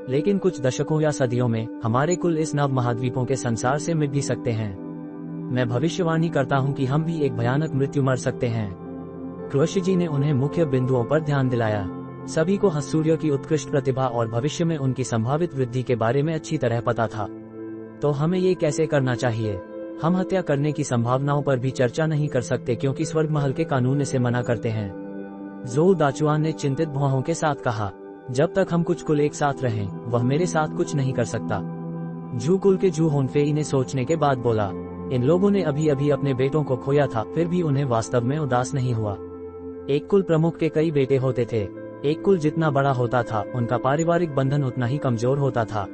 लेकिन कुछ दशकों या सदियों में हमारे कुल इस नव महाद्वीपों के संसार से मिट भी सकते हैं। मैं भविष्यवाणी करता हूँ कि हम भी एक भयानक मृत्यु मर सकते हैं। कृषि ने उन्हें मुख्य बिंदुओं पर ध्यान दिलाया। सभी को हसूर्य की उत्कृष्ट प्रतिभा और भविष्य में उनकी संभावित वृद्धि के बारे में अच्छी तरह पता था। तो हमें ये कैसे करना चाहिए? हम हत्या करने की संभावनाओं पर भी चर्चा नहीं कर सकते क्योंकि स्वर्ग महल के कानून इसे मना करते हैं। ज़ोउ दाचुआन ने चिंतित भौहों के साथ कहा, जब तक हम कुछ कुल एक साथ रहें, वह मेरे साथ कुछ नहीं कर सकता। जू कुल के जू होनफेई ने सोचने के बाद बोला, इन लोगों ने अभी अभी अपने बेटों को खोया था, फिर भी उन्हें वास्तव में उदास नहीं हुआ। एक कुल प्रमुख के कई बेटे होते थे। एक कुल जितना बड़ा होता था, उनका पारिवारिक बंधन उतना ही कमजोर होता था।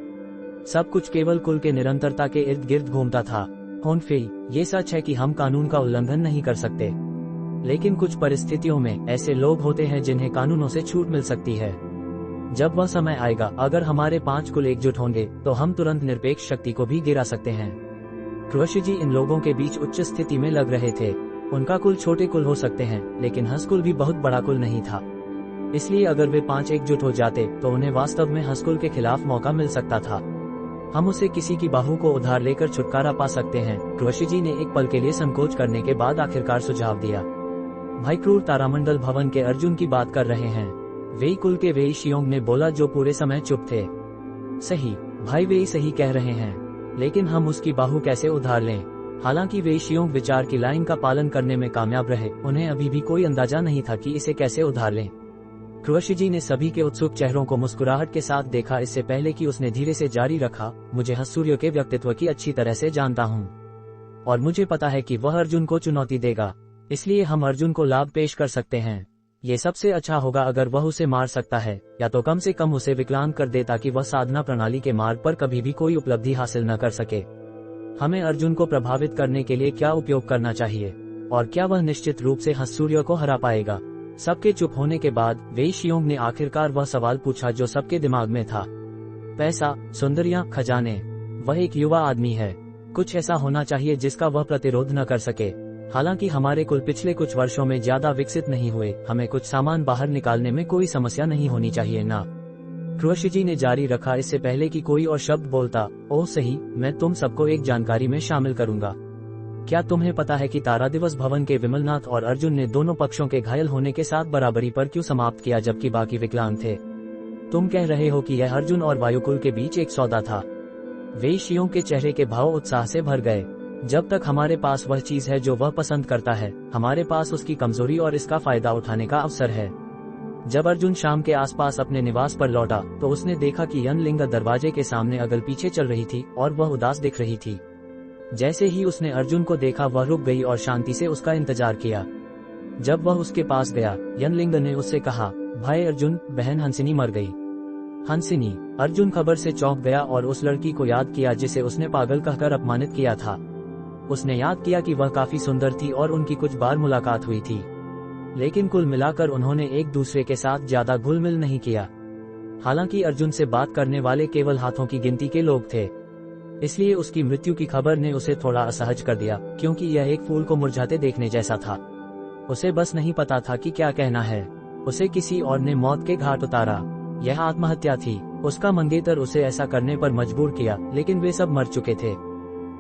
सब कुछ केवल कुल के निरंतरता के इर्द गिर्द घूमता था। होनफेई, ये सच है कि हम कानून का उल्लंघन नहीं कर सकते, लेकिन कुछ परिस्थितियों में ऐसे लोग होते हैं जिन्हें कानूनों से छूट मिल सकती है। जब वह समय आएगा, अगर हमारे 5 कुल एकजुट होंगे, तो हम तुरंत निरपेक्ष शक्ति को भी गिरा सकते हैं। कृषि इन लोगों के बीच उच्च स्थिति में लग रहे थे। उनका कुल छोटे कुल हो सकते हैं, लेकिन हसकुल भी बहुत बड़ा कुल नहीं था। इसलिए अगर वे 5 एकजुट हो जाते तो उन्हें वास्तव में हसकुल के खिलाफ मौका मिल सकता था। हम उसे किसी की बाहू को उधार लेकर छुटकारा पा सकते हैं। कृषि ने एक पल के लिए संकोच करने के बाद आखिरकार सुझाव दिया। भाई क्रूर तारामंडल भवन के अर्जुन की बात कर रहे हैं। वेई कुल के वेई शियोंग ने बोला, जो पूरे समय चुप थे। सही, भाई वेई सही कह रहे हैं, लेकिन हम उसकी बाहू कैसे उधार लें? हालांकि वेई शियोंग विचार की लाइन का पालन करने में कामयाब रहे, उन्हें अभी भी कोई अंदाजा नहीं था कि इसे कैसे उधार लें। कृषि ने सभी के उत्सुक चेहरों को मुस्कुराहट के साथ देखा। इससे पहले कि उसने धीरे से जारी रखा, मुझे हसूर्य के व्यक्तित्व की अच्छी तरह से जानता हूँ, और मुझे पता है कि वह अर्जुन को चुनौती देगा। इसलिए हम अर्जुन को लाभ पेश कर सकते हैं। ये सबसे अच्छा होगा अगर वह उसे मार सकता है, या तो कम से कम उसे विकलांग कर दे ताकि वह साधना प्रणाली के मार्ग पर कभी भी कोई उपलब्धि हासिल न कर सके। हमें अर्जुन को प्रभावित करने के लिए क्या उपयोग करना चाहिए, और क्या वह निश्चित रूप से हसूर्य को हरा पाएगा? सबके चुप होने के बाद वेई शियोंग ने आखिरकार वह सवाल पूछा जो सबके दिमाग में था। पैसा, सुंदरियां, खजाने। वह एक युवा आदमी है। कुछ ऐसा होना चाहिए जिसका वह प्रतिरोध न कर सके। हालांकि हमारे कुल पिछले कुछ वर्षों में ज्यादा विकसित नहीं हुए, हमें कुछ सामान बाहर निकालने में कोई समस्या नहीं होनी चाहिए ना? कृषि ने जारी रखा, इससे पहले कि कोई और शब्द बोलता। ओह सही, मैं तुम सबको एक जानकारी में शामिल करूंगा। क्या तुम्हें पता है कि तारा दिवस भवन के विमलनाथ और अर्जुन ने दोनों पक्षों के घायल होने के साथ बराबरी पर क्यों समाप्त किया जबकि बाकी विकलांग थे? तुम कह रहे हो कि यह अर्जुन और वायुकुल के बीच एक सौदा था। वेई शियोंग के चेहरे के भाव उत्साह से भर गए। जब तक हमारे पास वह चीज है जो वह पसंद करता है, हमारे पास उसकी कमजोरी और इसका फायदा उठाने का अवसर है। जब अर्जुन शाम के आसपास अपने निवास पर लौटा तो उसने देखा कि यन लिंग दरवाजे के सामने अगल पीछे चल रही थी और वह उदास दिख रही थी। जैसे ही उसने अर्जुन को देखा, वह रुक गई और शांति से उसका इंतजार किया। जब वह उसके पास गया, यन लिंग ने उससे कहा, भाई अर्जुन, बहन हंसिनी मर गई। हंसिनी? अर्जुन खबर से चौंक गया और उस लड़की को याद किया जिसे उसने पागल कहकर अपमानित किया था। उसने याद किया कि वह काफी सुंदर थी और उनकी कुछ बार मुलाकात हुई थी, लेकिन कुल मिलाकर उन्होंने एक दूसरे के साथ ज्यादा घुल मिल नहीं किया। हालांकि अर्जुन से बात करने वाले केवल हाथों की गिनती के लोग थे, इसलिए उसकी मृत्यु की खबर ने उसे थोड़ा असहज कर दिया, क्योंकि यह एक फूल को मुरझाते देखने जैसा था। उसे बस नहीं पता था कि क्या कहना है। उसे किसी और ने मौत के घाट उतारा। यह आत्महत्या थी। उसका मंगेतर उसे ऐसा करने पर मजबूर किया, लेकिन वे सब मर चुके थे।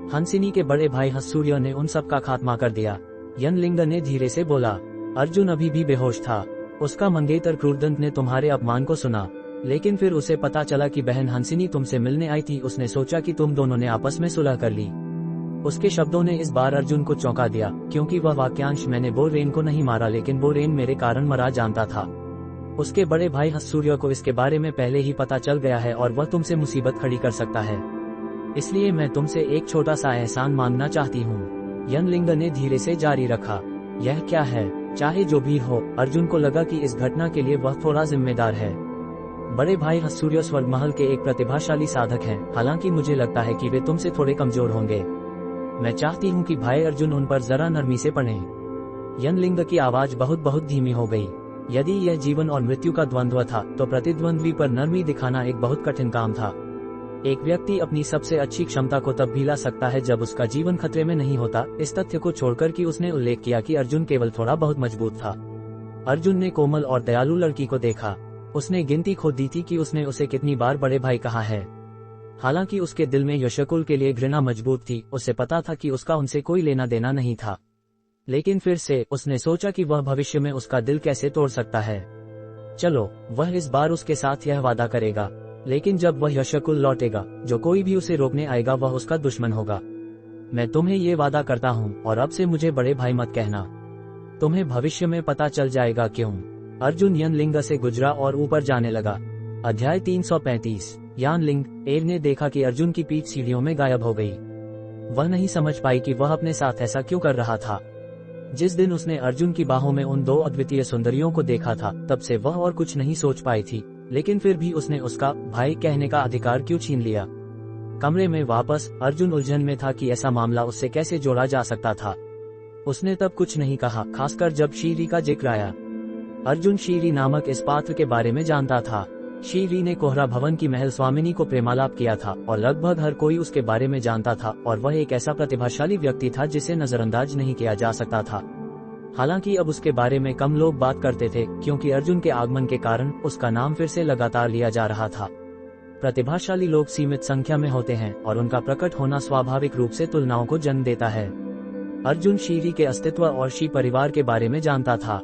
हंसिनी के बड़े भाई हसूर्य ने उन सब का खात्मा कर दिया। यन लिंग ने धीरे से बोला। अर्जुन अभी भी बेहोश था। उसका मंगेतर क्रूरदंत ने तुम्हारे अपमान को सुना, लेकिन फिर उसे पता चला कि बहन हंसिनी तुमसे मिलने आई थी। उसने सोचा कि तुम दोनों ने आपस में सुलह कर ली। उसके शब्दों ने इस बार अर्जुन को चौंका दिया, क्योंकि वह वाक्यांश मैंने बोरेन को नहीं मारा लेकिन बोरेन मेरे कारण मरा जानता था। उसके बड़े भाई हसूर्य को इसके बारे में पहले ही पता चल गया है और वह तुमसे मुसीबत खड़ी कर सकता है। इसलिए मैं तुमसे एक छोटा सा एहसान मांगना चाहती हूँ। यन लिंग ने धीरे से जारी रखा। यह क्या है? चाहे जो भी हो, अर्जुन को लगा कि इस घटना के लिए वह थोड़ा जिम्मेदार है। बड़े भाई हसूर्य स्वर्ग महल के एक प्रतिभाशाली साधक हैं, हालांकि मुझे लगता है कि वे तुमसे थोड़े कमजोर होंगे। मैं चाहती हूँ कि भाई अर्जुन उन पर जरा नरमी से पढ़ें। यन लिंग की आवाज बहुत धीमी हो गई। यदि यह जीवन और मृत्यु का द्वंद्व था, तो प्रतिद्वंद्वी पर नरमी दिखाना एक बहुत कठिन काम था। एक व्यक्ति अपनी सबसे अच्छी क्षमता को तब भी ला सकता है जब उसका जीवन खतरे में नहीं होता। इस तथ्य को छोड़कर कि उसने उल्लेख किया कि अर्जुन केवल थोड़ा बहुत मजबूत था। अर्जुन ने कोमल और दयालु लड़की को देखा। उसने गिनती खो दी थी कि उसने उसे कितनी बार बड़े भाई कहा है। हालांकि उसके दिल में यशकुल के लिए घृणा मजबूत थी। उसे पता था कि उसका उनसे कोई लेना देना नहीं था। लेकिन फिर से उसने सोचा कि वह भविष्य में उसका दिल कैसे तोड़ सकता है। चलो, वह इस बार उसके साथ यह वादा करेगा, लेकिन जब वह यशकुल लौटेगा, जो कोई भी उसे रोकने आएगा वह उसका दुश्मन होगा। मैं तुम्हें ये वादा करता हूँ, और अब से मुझे बड़े भाई मत कहना। तुम्हें भविष्य में पता चल जाएगा क्यों। अर्जुन यनलिंग से गुजरा और ऊपर जाने लगा। अध्याय 335। यानलिंग एर ने देखा कि अर्जुन की पीठ सीढ़ियों में गायब हो गई। वह नहीं समझ पाई कि वह अपने साथ ऐसा क्यों कर रहा था। जिस दिन उसने अर्जुन की बाहों में उन दो अद्वितीय सुंदरियों को देखा था, तब से वह और कुछ नहीं सोच पाई थी, लेकिन फिर भी उसने उसका भाई कहने का अधिकार क्यों छीन लिया। कमरे में वापस अर्जुन उलझन में था कि ऐसा मामला उससे कैसे जोड़ा जा सकता था। उसने तब कुछ नहीं कहा, खासकर जब शीरी का जिक्र आया। अर्जुन शीरी नामक इस पात्र के बारे में जानता था। शीरी ने कोहरा भवन की महल स्वामिनी को प्रेमालाप किया था और लगभग हर कोई उसके बारे में जानता था, और वह एक ऐसा प्रतिभाशाली व्यक्ति था जिसे नजरअंदाज नहीं किया जा सकता था। हालांकि अब उसके बारे में कम लोग बात करते थे, क्योंकि अर्जुन के आगमन के कारण उसका नाम फिर से लगातार लिया जा रहा था। प्रतिभाशाली लोग सीमित संख्या में होते हैं और उनका प्रकट होना स्वाभाविक रूप से तुलनाओं को जन्म देता है। अर्जुन शीरी के अस्तित्व और शी परिवार के बारे में जानता था।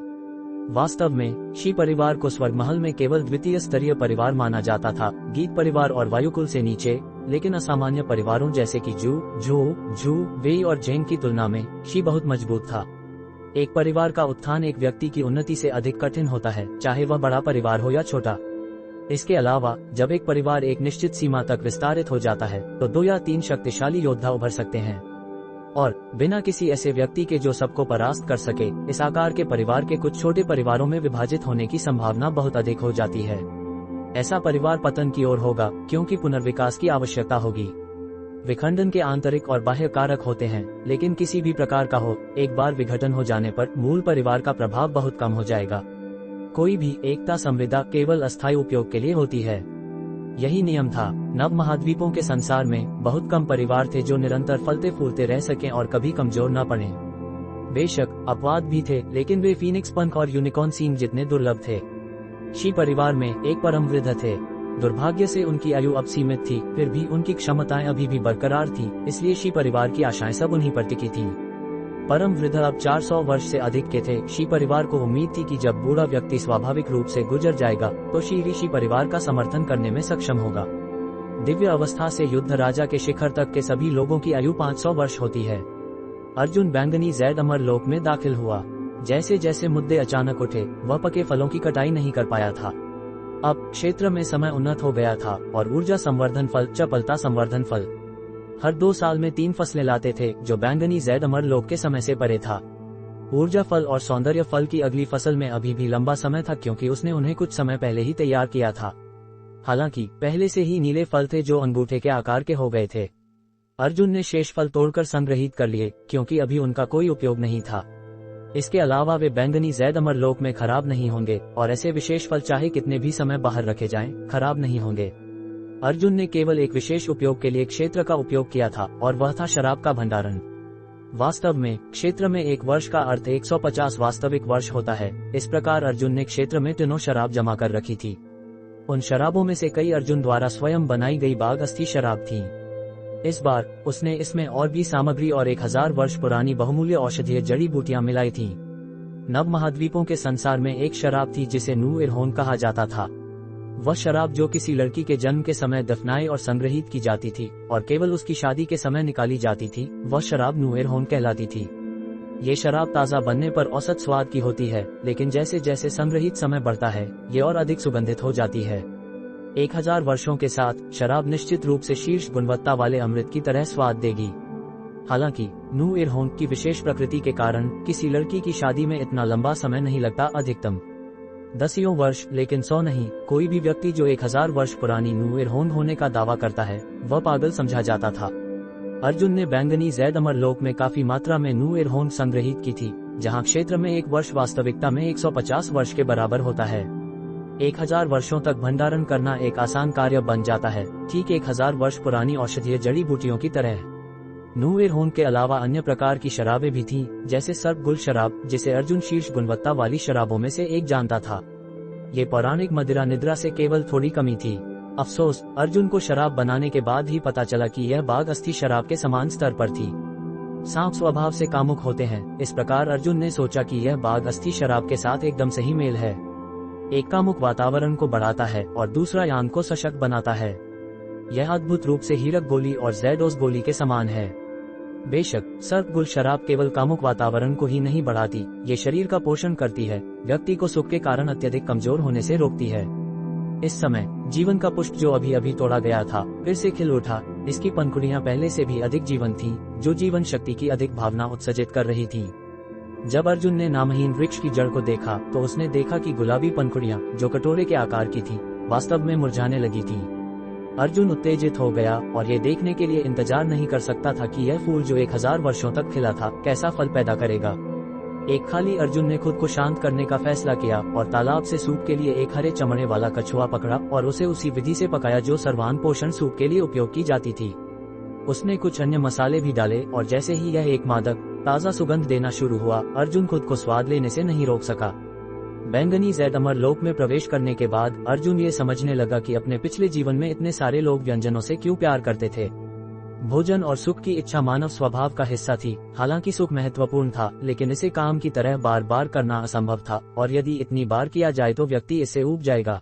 वास्तव में शी परिवार को स्वर्ग महल में केवल द्वितीय स्तरीय परिवार माना जाता था, गीत परिवार और वायुकुल से नीचे, लेकिन असामान्य परिवारों जैसे कि जू, झू, झू, वेई और जेंग की तुलना में शी बहुत मजबूत था। एक परिवार का उत्थान एक व्यक्ति की उन्नति से अधिक कठिन होता है, चाहे वह बड़ा परिवार हो या छोटा। इसके अलावा जब एक परिवार एक निश्चित सीमा तक विस्तारित हो जाता है, तो 2 या 3 शक्तिशाली योद्धा उभर सकते हैं, और बिना किसी ऐसे व्यक्ति के जो सबको परास्त कर सके, इस आकार के परिवार के कुछ छोटे परिवारों में विभाजित होने की संभावना बहुत अधिक हो जाती है। ऐसा परिवार पतन की ओर होगा, क्योंकि पुनर्विकास की आवश्यकता होगी। विखंडन के आंतरिक और बाह्य कारक होते हैं, लेकिन किसी भी प्रकार का हो, एक बार विघटन हो जाने पर मूल परिवार का प्रभाव बहुत कम हो जाएगा। कोई भी एकता संविदा केवल अस्थायी उपयोग के लिए होती है। यही नियम था। नव महाद्वीपों के संसार में बहुत कम परिवार थे जो निरंतर फलते फूलते रह सकें और कभी कमजोर न पड़े। बेशक अपवाद भी थे, लेकिन वे फीनिक्स पंख और यूनिकॉर्न सींग जितने दुर्लभ थे। शी परिवार में एक परम वृद्ध थे। दुर्भाग्य से उनकी आयु अब सीमित थी, फिर भी उनकी क्षमताएं अभी भी बरकरार थी, इसलिए शी परिवार की आशाएं सब उन्हीं पर टिकी थी। परम वृद्ध अब 400 वर्ष से अधिक के थे। शी परिवार को उम्मीद थी कि जब बूढ़ा व्यक्ति स्वाभाविक रूप से गुजर जाएगा, तो शी परिवार का समर्थन करने में सक्षम होगा। दिव्य अवस्था से युद्ध राजा के शिखर तक के सभी लोगों की आयु 500 वर्ष होती है। अर्जुन बैंगनी जैद अमर लोक में दाखिल हुआ। जैसे जैसे मुद्दे अचानक उठे, वह पके फलों की कटाई नहीं कर पाया था। अब क्षेत्र में समय उन्नत हो गया था और ऊर्जा संवर्धन फल, चपलता संवर्धन फल हर 2 साल में 3 फसलें लाते थे, जो बैंगनी जैद अमर लोक के समय से परे था। ऊर्जा फल और सौंदर्य फल की अगली फसल में अभी भी लंबा समय था, क्योंकि उसने उन्हें कुछ समय पहले ही तैयार किया था। हालांकि पहले से ही नीले फल थे जो अंगूठे के आकार के हो गए थे। अर्जुन ने शेष फल तोड़कर संग्रहित कर लिए, क्योंकि अभी उनका कोई उपयोग नहीं था। इसके अलावा वे बैंगनी जैद अमर लोक में खराब नहीं होंगे, और ऐसे विशेष फल चाहे कितने भी समय बाहर रखे जाएं, खराब नहीं होंगे। अर्जुन ने केवल एक विशेष उपयोग के लिए क्षेत्र का उपयोग किया था, और वह था शराब का भंडारण। वास्तव में क्षेत्र में 1 वर्ष का अर्थ 150 वास्तविक वर्ष होता है। इस प्रकार अर्जुन ने क्षेत्र में टनों शराब जमा कर रखी थी। उन शराबों में से कई अर्जुन द्वारा स्वयं बनाई गई बाघ अस्थि शराब थीं। इस बार उसने इसमें और भी सामग्री और 1000 वर्ष पुरानी बहुमूल्य औषधीय जड़ी बूटियां मिलाई थीं। नव महाद्वीपों के संसार में एक शराब थी जिसे नू इरहोन कहा जाता था। वह शराब जो किसी लड़की के जन्म के समय दफनाई और संग्रहित की जाती थी और केवल उसकी शादी के समय निकाली जाती थी, वह शराब नू इरहोन कहलाती थी। ये शराब ताज़ा बनने पर औसत स्वाद की होती है, लेकिन जैसे जैसे संग्रहित समय बढ़ता है, ये और अधिक सुगंधित हो जाती है। 1000 वर्षों के साथ शराब निश्चित रूप से शीर्ष गुणवत्ता वाले अमृत की तरह स्वाद देगी। हालांकि नू इरहोन की विशेष प्रकृति के कारण किसी लड़की की शादी में इतना लंबा समय नहीं लगता, अधिकतम 10 वर्ष, लेकिन 100 नहीं। कोई भी व्यक्ति जो 1000 वर्ष पुरानी नू इरहोन होने का दावा करता है, वह पागल समझा जाता था। अर्जुन ने बैंगनी जैद अमर लोक में काफी मात्रा में नू इरहोन संग्रहित की थी, जहां क्षेत्र में 1 वर्ष वास्तविकता में 150 वर्ष के बराबर होता है। 1000 वर्षों तक भंडारण करना एक आसान कार्य बन जाता है, ठीक 1000 वर्ष पुरानी औषधीय जड़ी बूटियों की तरह। नू इरहोन के अलावा अन्य प्रकार की शराबें भी थीं, जैसे सर्पगुल शराब, जिसे अर्जुन शीर्ष गुणवत्ता वाली शराबों में से एक जानता था। ये पौराणिक मदिरा निद्रा से केवल थोड़ी कमी थी। अफसोस, अर्जुन को शराब बनाने के बाद ही पता चला कि यह बाघ अस्थि शराब के समान स्तर पर थी। सांप स्वभाव से कामुक होते हैं, इस प्रकार अर्जुन ने सोचा कि यह बाघ अस्थि शराब के साथ एकदम सही मेल है। एक कामुक वातावरण को बढ़ाता है और दूसरा यान को सशक्त बनाता है। यह अद्भुत रूप से हीरक गोली और जैडोस गोली के समान है। बेशक सर्पगुल शराब केवल कामुक वातावरण को ही नहीं बढ़ाती, ये शरीर का पोषण करती है, व्यक्ति को सुख के कारण अत्यधिक कमजोर होने से रोकती है। इस समय जीवन का पुष्प जो अभी अभी तोड़ा गया था फिर से खिल उठा। इसकी पंखुड़ियां पहले से भी अधिक जीवन थीं, जो जीवन शक्ति की अधिक भावना उत्सर्जित कर रही थीं। जब अर्जुन ने नामहीन वृक्ष की जड़ को देखा तो उसने देखा कि गुलाबी पंखुड़ियां जो कटोरे के आकार की थीं, वास्तव में मुरझाने लगी थीं। अर्जुन उत्तेजित हो गया और ये देखने के लिए इंतजार नहीं कर सकता था कि यह फूल जो 1000 वर्षों तक खिला था कैसा फल पैदा करेगा। एक खाली अर्जुन ने खुद को शांत करने का फैसला किया और तालाब से सूप के लिए एक हरे चमड़े वाला कछुआ पकड़ा और उसे उसी विधि से पकाया जो सर्वान पोषण सूप के लिए उपयोग की जाती थी। उसने कुछ अन्य मसाले भी डाले और जैसे ही यह एक मादक ताज़ा सुगंध देना शुरू हुआ, अर्जुन खुद को स्वाद लेने से नहीं रोक सका। बैंगनी जैद अमर लोक में प्रवेश करने के बाद अर्जुन ये समझने लगा कि अपने पिछले जीवन में इतने सारे लोग व्यंजनों से क्यों प्यार करते थे। भोजन और सुख की इच्छा मानव स्वभाव का हिस्सा थी। हालांकि सुख महत्वपूर्ण था, लेकिन इसे काम की तरह बार बार करना असंभव था और यदि इतनी बार किया जाए तो व्यक्ति इससे ऊब जाएगा।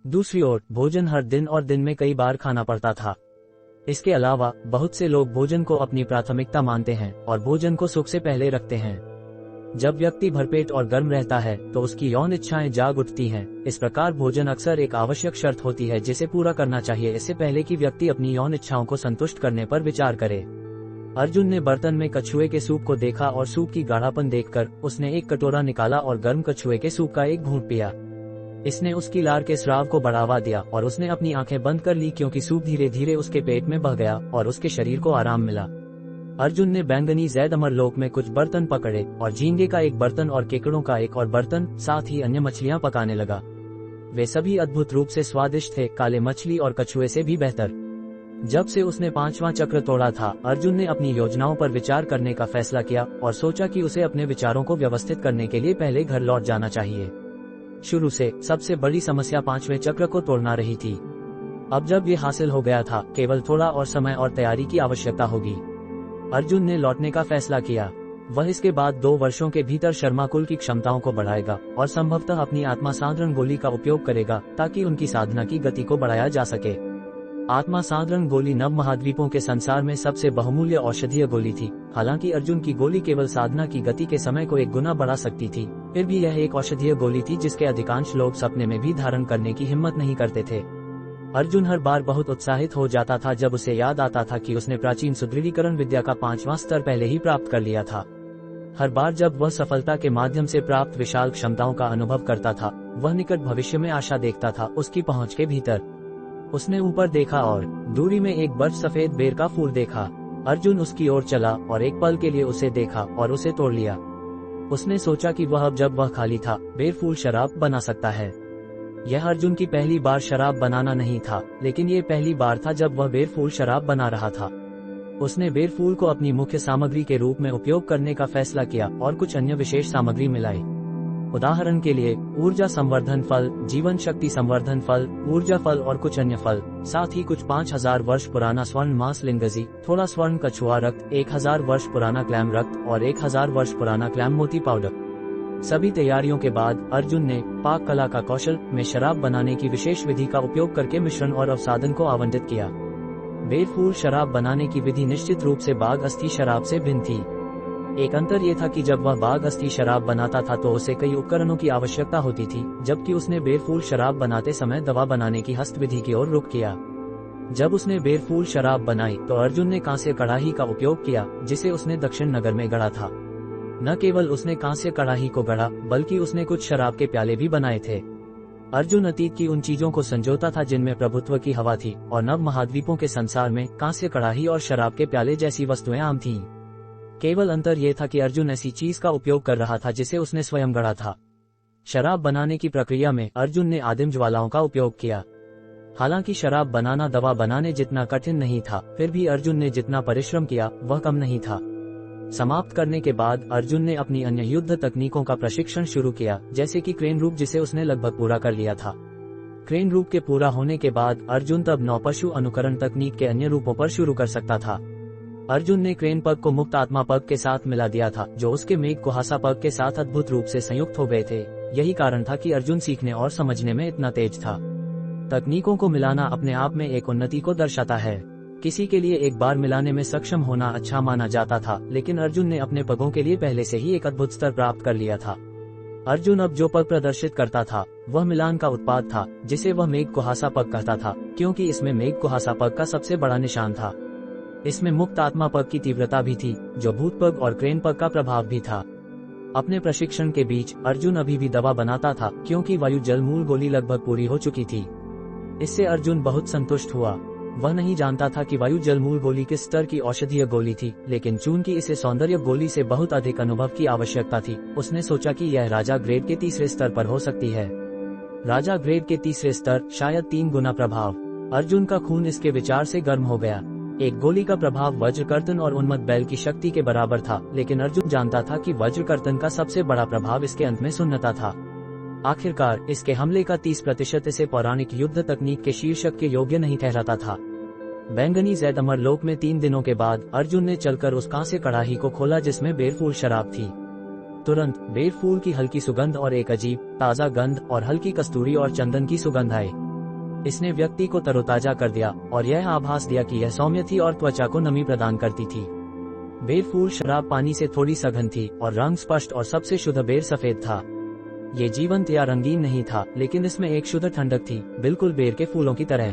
दूसरी ओर भोजन हर दिन और दिन में कई बार खाना पड़ता था। इसके अलावा बहुत से लोग भोजन को अपनी प्राथमिकता मानते हैं और भोजन को सुख से पहले रखते हैं। जब व्यक्ति भरपेट और गर्म रहता है तो उसकी यौन इच्छाएं जाग उठती हैं। इस प्रकार भोजन अक्सर एक आवश्यक शर्त होती है जिसे पूरा करना चाहिए, इससे पहले कि व्यक्ति अपनी यौन इच्छाओं को संतुष्ट करने पर विचार करे। अर्जुन ने बर्तन में कछुए के सूप को देखा और सूप की गाढ़ापन देखकर उसने एक कटोरा निकाला और गर्म कछुए के सूप का एक घूंट पिया। इसने उसकी लार के स्राव को बढ़ावा दिया और उसने अपनी आंखें बंद कर ली, क्योंकि सूप धीरे धीरे उसके पेट में बह गया और उसके शरीर को आराम मिला। अर्जुन ने बैंगनी जैद अमर लोक में कुछ बर्तन पकड़े और झींगे का एक बर्तन और केकड़ों का एक और बर्तन, साथ ही अन्य मछलियां पकाने लगा। वे सभी अद्भुत रूप से स्वादिष्ट थे, काले मछली और कछुए से भी बेहतर। जब से उसने 5वां चक्र तोड़ा था, अर्जुन ने अपनी योजनाओं पर विचार करने का फैसला किया और सोचा कि उसे अपने विचारों को व्यवस्थित करने के लिए पहले घर लौट जाना चाहिए। शुरू से सबसे बड़ी समस्या 5वें चक्र को तोड़ना रही थी। अब जब ये हासिल हो गया था, केवल थोड़ा और समय और तैयारी की आवश्यकता होगी। अर्जुन ने लौटने का फैसला किया। वह इसके बाद 2 वर्षों के भीतर शर्मा कुल की क्षमताओं को बढ़ाएगा और संभवतः अपनी आत्मा सांद्रण गोली का उपयोग करेगा ताकि उनकी साधना की गति को बढ़ाया जा सके। आत्मा सांद्रण गोली नव महाद्वीपों के संसार में सबसे बहुमूल्य औषधीय गोली थी। हालांकि अर्जुन की गोली केवल साधना की गति के समय को 1 गुना बढ़ा सकती थी, फिर भी यह एक औषधीय गोली थी जिसके अधिकांश लोग सपने में भी धारण करने की हिम्मत नहीं करते थे। अर्जुन हर बार बहुत उत्साहित हो जाता था जब उसे याद आता था कि उसने प्राचीन सुदृढ़ीकरण विद्या का 5वां स्तर पहले ही प्राप्त कर लिया था। हर बार जब वह सफलता के माध्यम से प्राप्त विशाल क्षमताओं का अनुभव करता था, वह निकट भविष्य में आशा देखता था, उसकी पहुंच के भीतर। उसने ऊपर देखा और दूरी में एक बर्फ सफेद बेर का फूल देखा। अर्जुन उसकी ओर चला और एक पल के लिए उसे देखा और उसे तोड़ लिया। उसने सोचा कि वह अब जब वह खाली था, बेर फूल शराब बना सकता है। यह अर्जुन की पहली बार शराब बनाना नहीं था, लेकिन ये पहली बार था जब वह बेर फूल शराब बना रहा था। उसने बेर फूल को अपनी मुख्य सामग्री के रूप में उपयोग करने का फैसला किया और कुछ अन्य विशेष सामग्री मिलाई। उदाहरण के लिए ऊर्जा संवर्धन फल, जीवन शक्ति संवर्धन फल, ऊर्जा फल और कुछ अन्य फल, साथ ही कुछ 5000 वर्ष पुराना स्वर्ण मांस लिंगजी, थोड़ा स्वर्ण कछुआ रक्त, 1000 वर्ष पुराना क्लैम रक्त और 1000 वर्ष पुराना क्लैम मोती पाउडर। सभी तैयारियों के बाद अर्जुन ने पाक कला का कौशल में शराब बनाने की विशेष विधि का उपयोग करके मिश्रण और अवसादन को आवंटित किया। बेर फूल शराब बनाने की विधि निश्चित रूप से बाघ अस्थि शराब से भिन्न थी। एक अंतर यह था कि जब वह बाघ अस्थि शराब बनाता था तो उसे कई उपकरणों की आवश्यकता होती थी, जबकि उसने बेर फूल शराब बनाते समय दवा बनाने की हस्त विधि की ओर रुख किया। जब उसने बेर फूल शराब बनाई तो अर्जुन ने कांस्य कड़ाही का उपयोग किया, जिसे उसने दक्षिण नगर में गढ़ा था। न केवल उसने कांस्य कड़ाही को गढ़ा, बल्कि उसने कुछ शराब के प्याले भी बनाए थे। अर्जुन अतीत की उन चीजों को संजोता था जिनमें प्रभुत्व की हवा थी, और नव महाद्वीपों के संसार में कांस्य कड़ाही और शराब के प्याले जैसी वस्तुएं आम थीं। केवल अंतर यह था कि अर्जुन ऐसी चीज का उपयोग कर रहा था जिसे उसने स्वयं गढ़ा था। शराब बनाने की प्रक्रिया में अर्जुन ने आदिम ज्वालाओं का उपयोग किया। हालांकि शराब बनाना दवा बनाने जितना कठिन नहीं था, फिर भी अर्जुन ने जितना परिश्रम किया वह कम नहीं था। समाप्त करने के बाद अर्जुन ने अपनी अन्य युद्ध तकनीकों का प्रशिक्षण शुरू किया, जैसे कि क्रेन रूप, जिसे उसने लगभग पूरा कर लिया था। क्रेन रूप के पूरा होने के बाद अर्जुन तब नौपशु अनुकरण तकनीक के अन्य रूपों पर शुरू कर सकता था। अर्जुन ने क्रेन पग को मुक्त आत्मा पग के साथ मिला दिया था, जो उसके मेघ कुहासा पग के साथ अद्भुत रूप से संयुक्त हो गए थे। यही कारण था कि अर्जुन सीखने और समझने में इतना तेज था। तकनीकों को मिलाना अपने आप में एक उन्नति को दर्शाता है। किसी के लिए एक बार मिलाने में सक्षम होना अच्छा माना जाता था, लेकिन अर्जुन ने अपने पगों के लिए पहले से ही एक अद्भुत स्तर प्राप्त कर लिया था। अर्जुन अब जो पग प्रदर्शित करता था वह मिलान का उत्पाद था, जिसे वह मेघ कुहासा पग कहता था, क्योंकि इसमें मेघ कुहासा पग का सबसे बड़ा निशान था। इसमें मुक्त आत्मा पग की तीव्रता भी थी, जो भूत पग और क्रेन पग का प्रभाव भी था। अपने प्रशिक्षण के बीच अर्जुन अभी भी दवा बनाता था, क्योंकि वायु जल मूल गोली लगभग पूरी हो चुकी थी। इससे अर्जुन बहुत संतुष्ट हुआ। वह नहीं जानता था कि वायु जल मूल गोली किस स्तर की औषधीय गोली थी, लेकिन चूंकि इसे सौंदर्य गोली से बहुत अधिक अनुभव की आवश्यकता थी, उसने सोचा कि यह राजा ग्रेड के तीसरे स्तर पर हो सकती है। राजा ग्रेड के तीसरे स्तर, शायद 3 गुना प्रभाव। अर्जुन का खून इसके विचार से गर्म हो गया। एक गोली का प्रभाव वज्रकर्तन और उन्मत्त बैल की शक्ति के बराबर था, लेकिन अर्जुन जानता था कि वज्रकर्तन का सबसे बड़ा प्रभाव इसके अंत में शून्यता था। आखिरकार इसके हमले का 30% इसे पौराणिक युद्ध तकनीक के शीर्षक के योग्य नहीं ठहराता था। बैंगनी जैद अमरलोक में 3 दिनों के बाद अर्जुन ने चलकर उस कांस्य कड़ाही को खोला जिसमें बेरफूल शराब थी। तुरंत बेरफूल की हल्की सुगंध और एक अजीब ताजा गंध और हल्की कस्तूरी और चंदन की सुगंध आई। इसने व्यक्ति को तरोताजा कर दिया और यह आभास दिया कि यह सौम्य थी और त्वचा को नमी प्रदान करती थी। बेरफूल शराब पानी से थोड़ी सघन थी और रंग स्पष्ट और सबसे शुद्ध बेर सफेद था। ये जीवंत या रंगीन नहीं था, लेकिन इसमें एक शुद्ध ठंडक थी, बिल्कुल बेर के फूलों की तरह।